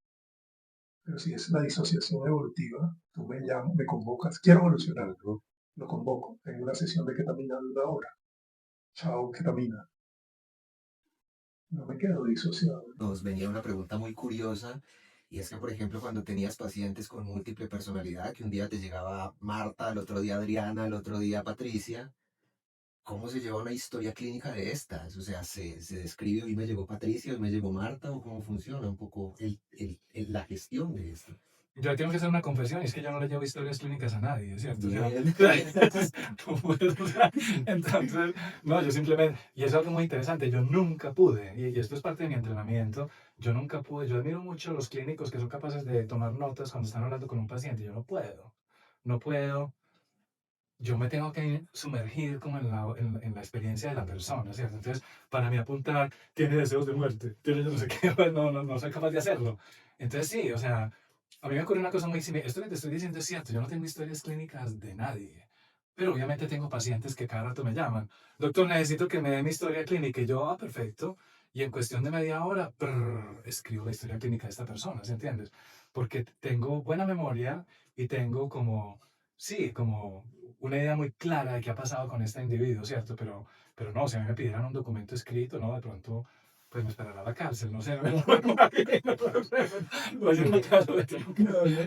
S4: Pero si es la disociación evolutiva, tú me llamas, me convocas, quiero evolucionar, lo convoco. Tengo una sesión de ketamina de una hora. Chao, ketamina. No me quedo disociado.
S3: Nos venía una pregunta muy curiosa y es que, por ejemplo, cuando tenías pacientes con múltiple personalidad, que un día te llegaba Marta, al otro día Adriana, al otro día Patricia, ¿cómo se lleva una historia clínica de estas? O sea, ¿se describe hoy me llegó Patricia, hoy me llegó Marta o cómo funciona un poco la gestión de esto?
S1: Yo tengo que hacer una confesión, y es que yo no le llevo historias clínicas a nadie, ¿cierto? O sea,
S3: Bien.
S1: no puedo, o sea, entonces, no, yo simplemente, y es algo muy interesante, yo nunca pude, y esto es parte de mi entrenamiento, yo nunca pude, yo admiro mucho a los clínicos que son capaces de tomar notas cuando están hablando con un paciente, yo no puedo, yo me tengo que sumergir como en la experiencia de la persona, ¿cierto? Entonces, para mí apuntar, tiene deseos de muerte, tiene yo no sé qué, pues, no soy capaz de hacerlo. Entonces, sí, o sea, a mí me ocurre una cosa muy similar. Esto que te estoy diciendo es cierto, yo no tengo historias clínicas de nadie, pero obviamente tengo pacientes que cada rato me llaman. Doctor, necesito que me dé mi historia clínica. Y yo, perfecto. Y en cuestión de media hora, escribo la historia clínica de esta persona, ¿sí entiendes? Porque tengo buena memoria y tengo como, sí, como una idea muy clara de qué ha pasado con este individuo, ¿cierto? Pero no, si a mí me pidieran un documento escrito, ¿no? De pronto, pues me esperará a la cárcel, no sé, no me lo imagino. Pues yo no claro,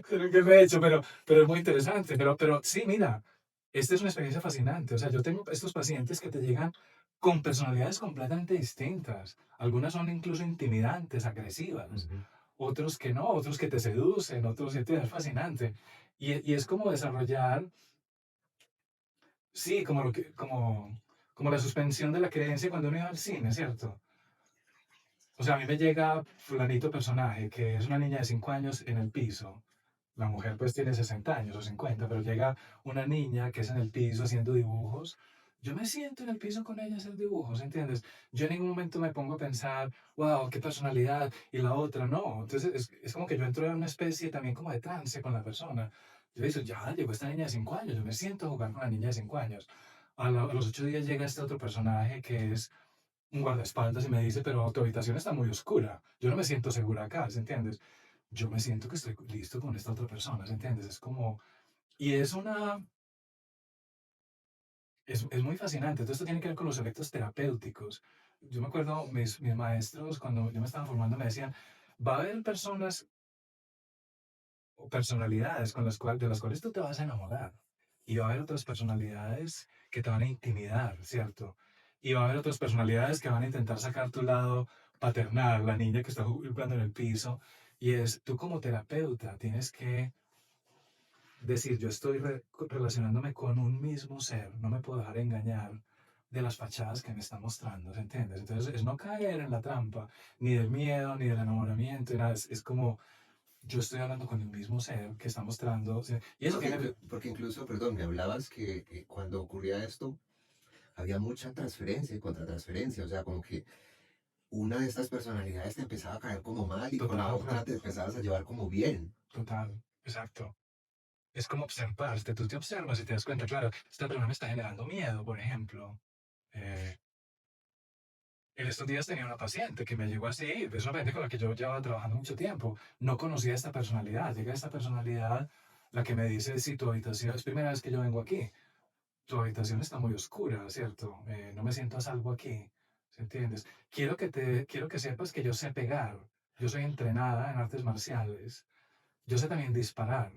S1: creo que me he hecho, pero es muy interesante. Pero sí, mira, esta es una experiencia fascinante. O sea, yo tengo estos pacientes que te llegan con personalidades completamente distintas. Algunas son incluso intimidantes, agresivas,
S3: Ujú.
S1: otros que no, otros que te seducen, otros que te es fascinante. Y es como desarrollar, sí, como la suspensión de la creencia cuando uno iba al cine, ¿cierto? O sea, a mí me llega fulanito personaje, que es una niña de 5 años en el piso. La mujer pues tiene 60 años o 50, pero llega una niña que es en el piso haciendo dibujos. Yo me siento en el piso con ella a hacer dibujos, ¿entiendes? Yo en ningún momento me pongo a pensar, wow, qué personalidad, y la otra, no. Entonces es como que yo entro en una especie también como de trance con la persona. Yo digo, ya llegó esta niña de 5 años, yo me siento a jugar con la niña de 5 años. A los 8 días llega este otro personaje que es un guardaespaldas y me dice, pero tu habitación está muy oscura. Yo no me siento segura acá, ¿se entiendes? Yo me siento que estoy listo con esta otra persona, ¿se entiendes? Es como, y es muy fascinante. Todo esto tiene que ver con los efectos terapéuticos. Yo me acuerdo, mis maestros, cuando yo me estaba formando, me decían, va a haber personas o personalidades de las cuales tú te vas a enamorar. Y va a haber otras personalidades que te van a intimidar, ¿cierto? Y va a haber otras personalidades que van a intentar sacar tu lado paternal, la niña que está jugando en el piso. Y es, tú como terapeuta tienes que decir, yo estoy relacionándome con un mismo ser, no me puedo dejar engañar de las fachadas que me está mostrando, ¿se entiendes? Entonces es no caer en la trampa, ni del miedo, ni del enamoramiento, y nada, es como yo estoy hablando con el mismo ser que está mostrando, ¿sí? Y eso
S3: Porque,
S1: tiene,
S3: porque incluso, perdón, me hablabas que cuando ocurría esto, había mucha transferencia y contratransferencia, o sea, como que una de estas personalidades te empezaba a caer como mal y con la
S1: total,
S3: otra te empezabas a llevar como bien.
S1: total, exacto. Es como observarte, tú te observas y te das cuenta, claro, esta persona me está generando miedo, por ejemplo. Eh, En estos días tenía una paciente que me llegó así, es una paciente con la que yo llevaba trabajando mucho tiempo. No conocía esta personalidad. Llega esta personalidad, la que me dice, si tu habitación, es primera vez que yo vengo aquí, tu habitación está muy oscura, ¿cierto? No me siento a salvo aquí, ¿se entiendes? Quiero que sepas que yo sé pegar. Yo soy entrenada en artes marciales. Yo sé también disparar.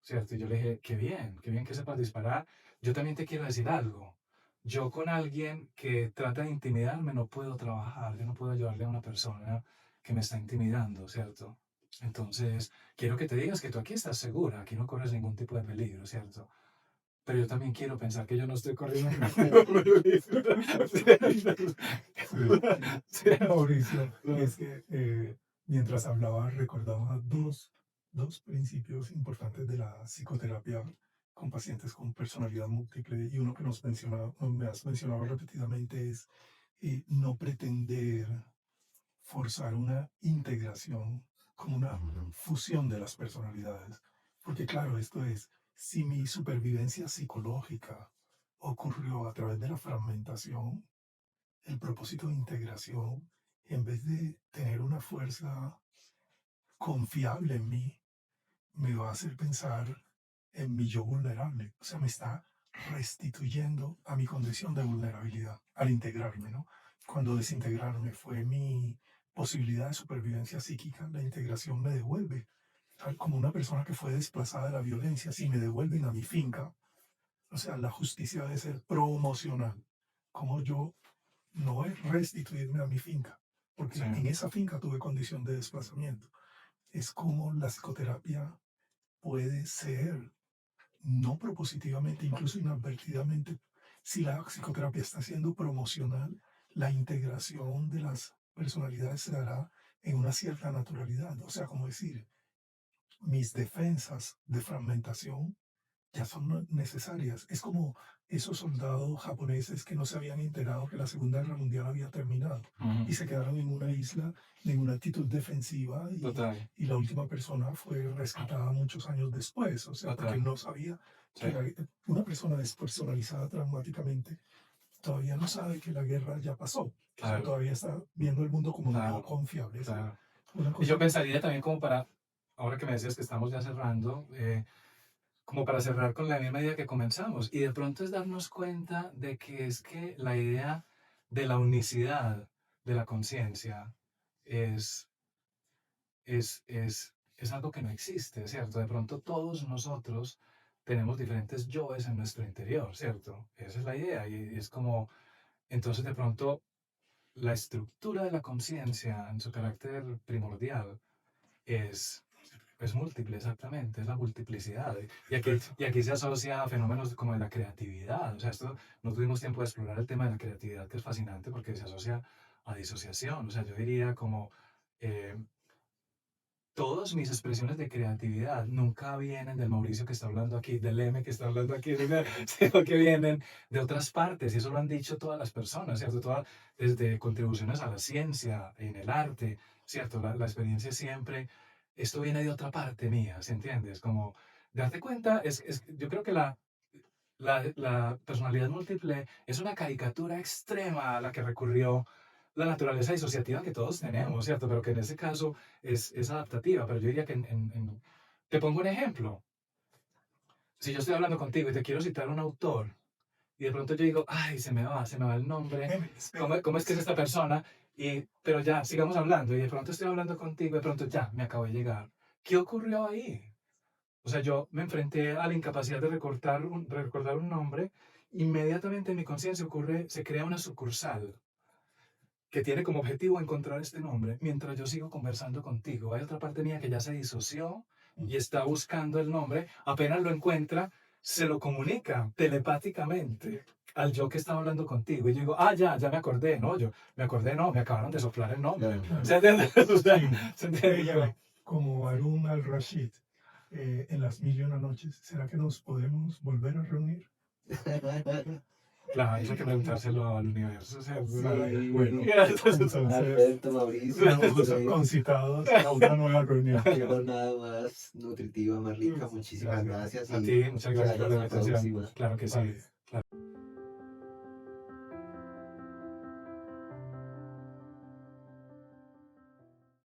S1: ¿Cierto? Y yo le dije, qué bien que sepas disparar. Yo también te quiero decir algo. Yo con alguien que trata de intimidarme no puedo trabajar, yo no puedo ayudarle a una persona que me está intimidando, ¿cierto? Entonces, quiero que te digas que tú aquí estás segura, aquí no corres ningún tipo de peligro, ¿cierto? Pero yo también quiero pensar que yo no estoy corriendo ningún peligro.
S4: Sí.
S1: ¿Cierto?
S4: Mauricio, y es que mientras hablaba recordaba dos principios importantes de la psicoterapia con pacientes con personalidad múltiple y uno que me has mencionado repetidamente es no pretender forzar una integración como una
S3: Ujú.
S4: fusión de las personalidades. Porque claro, esto es, si mi supervivencia psicológica ocurrió a través de la fragmentación, el propósito de integración, en vez de tener una fuerza confiable en mí, me va a hacer pensar en mi yo vulnerable. O sea, me está restituyendo a mi condición de vulnerabilidad al integrarme, ¿no? Cuando desintegrarme fue mi posibilidad de supervivencia psíquica, la integración me devuelve. Como una persona que fue desplazada de la violencia, si me devuelven a mi finca, o sea, la justicia debe ser promocional. Como yo no es restituirme a mi finca,
S1: Sí,
S4: porque en esa finca tuve condición de desplazamiento. Es como la psicoterapia puede ser, no propositivamente, incluso inadvertidamente, si la psicoterapia está siendo promocional, la integración de las personalidades se dará en una cierta naturalidad. O sea, como decir, mis defensas de fragmentación ya son necesarias. Es como esos soldados japoneses que no se habían enterado que la Segunda Guerra Mundial había terminado y
S1: ujú,
S4: se quedaron en una isla en una actitud defensiva
S1: total,
S4: y la última persona fue rescatada muchos años después, o sea, porque
S1: total,
S4: no sabía
S1: sí,
S4: que una persona despersonalizada traumáticamente todavía no sabe que la guerra ya pasó, o sea,
S1: claro,
S4: todavía está viendo el mundo como no
S1: claro,
S4: confiable. Es
S1: claro.
S4: una
S1: Y yo
S4: cosa.
S1: pensaría también como para, ahora que me decías que estamos ya cerrando, como para cerrar con la misma idea que comenzamos. Y de pronto es darnos cuenta de que es que la idea de la unicidad de la conciencia es, es algo que no existe, ¿cierto? De pronto todos nosotros tenemos diferentes yoes en nuestro interior, ¿cierto? Esa es la idea. Y es como Entonces, de pronto, la estructura de la conciencia en su carácter primordial es, es múltiple, exactamente, es la multiplicidad. Y aquí se asocia a fenómenos como de la creatividad. O sea, esto no tuvimos tiempo de explorar el tema de la creatividad, que es fascinante porque se asocia a disociación. O sea, yo diría como eh, todas mis expresiones de creatividad nunca vienen del Mauricio que está hablando aquí, del M que está hablando aquí, sino que vienen de otras partes. Y eso lo han dicho todas las personas, ¿cierto? Desde contribuciones a la ciencia, en el arte, ¿cierto? La experiencia siempre, esto viene de otra parte mía, ¿sí entiendes? Como darte cuenta, yo creo que la personalidad múltiple es una caricatura extrema a la que recurrió la naturaleza disociativa que todos tenemos, ¿cierto? Pero que en ese caso es adaptativa. Pero yo diría que te pongo un ejemplo. Si yo estoy hablando contigo y te quiero citar un autor, y de pronto yo digo, ay, se me va el nombre, ¿cómo es que es esta persona? Pero ya, sigamos hablando, y de pronto estoy hablando contigo, y de pronto ya, me acabo de llegar. ¿Qué ocurrió ahí? O sea, yo me enfrenté a la incapacidad de recordar un nombre, inmediatamente en mi conciencia se crea una sucursal que tiene como objetivo encontrar este nombre mientras yo sigo conversando contigo. Hay otra parte mía que ya se disoció y está buscando el nombre. Apenas lo encuentra, se lo comunica telepáticamente al yo que estaba hablando contigo. Y yo digo, ya me acordé, ¿no? Yo me acordé, no, me acabaron de soplar el nombre. ¿Se entiende? O sea, ¿se entiende?
S4: Como Harun al-Rashid en Las Mil y Una Noches, ¿será que nos podemos volver a reunir?
S1: Claro, eso hay que preguntárselo al universo. O sea,
S3: Sí.
S4: Bueno,
S1: entonces,
S3: Alberto, Mauricio,
S4: concitados a una nueva reunión.
S3: qué jornada más nutritiva, más rica. Muchísimas gracias.
S1: a
S3: y
S1: ti, muchas gracias por la
S3: hasta la
S1: invitación.
S3: próxima.
S1: Claro que sí.
S4: Vale.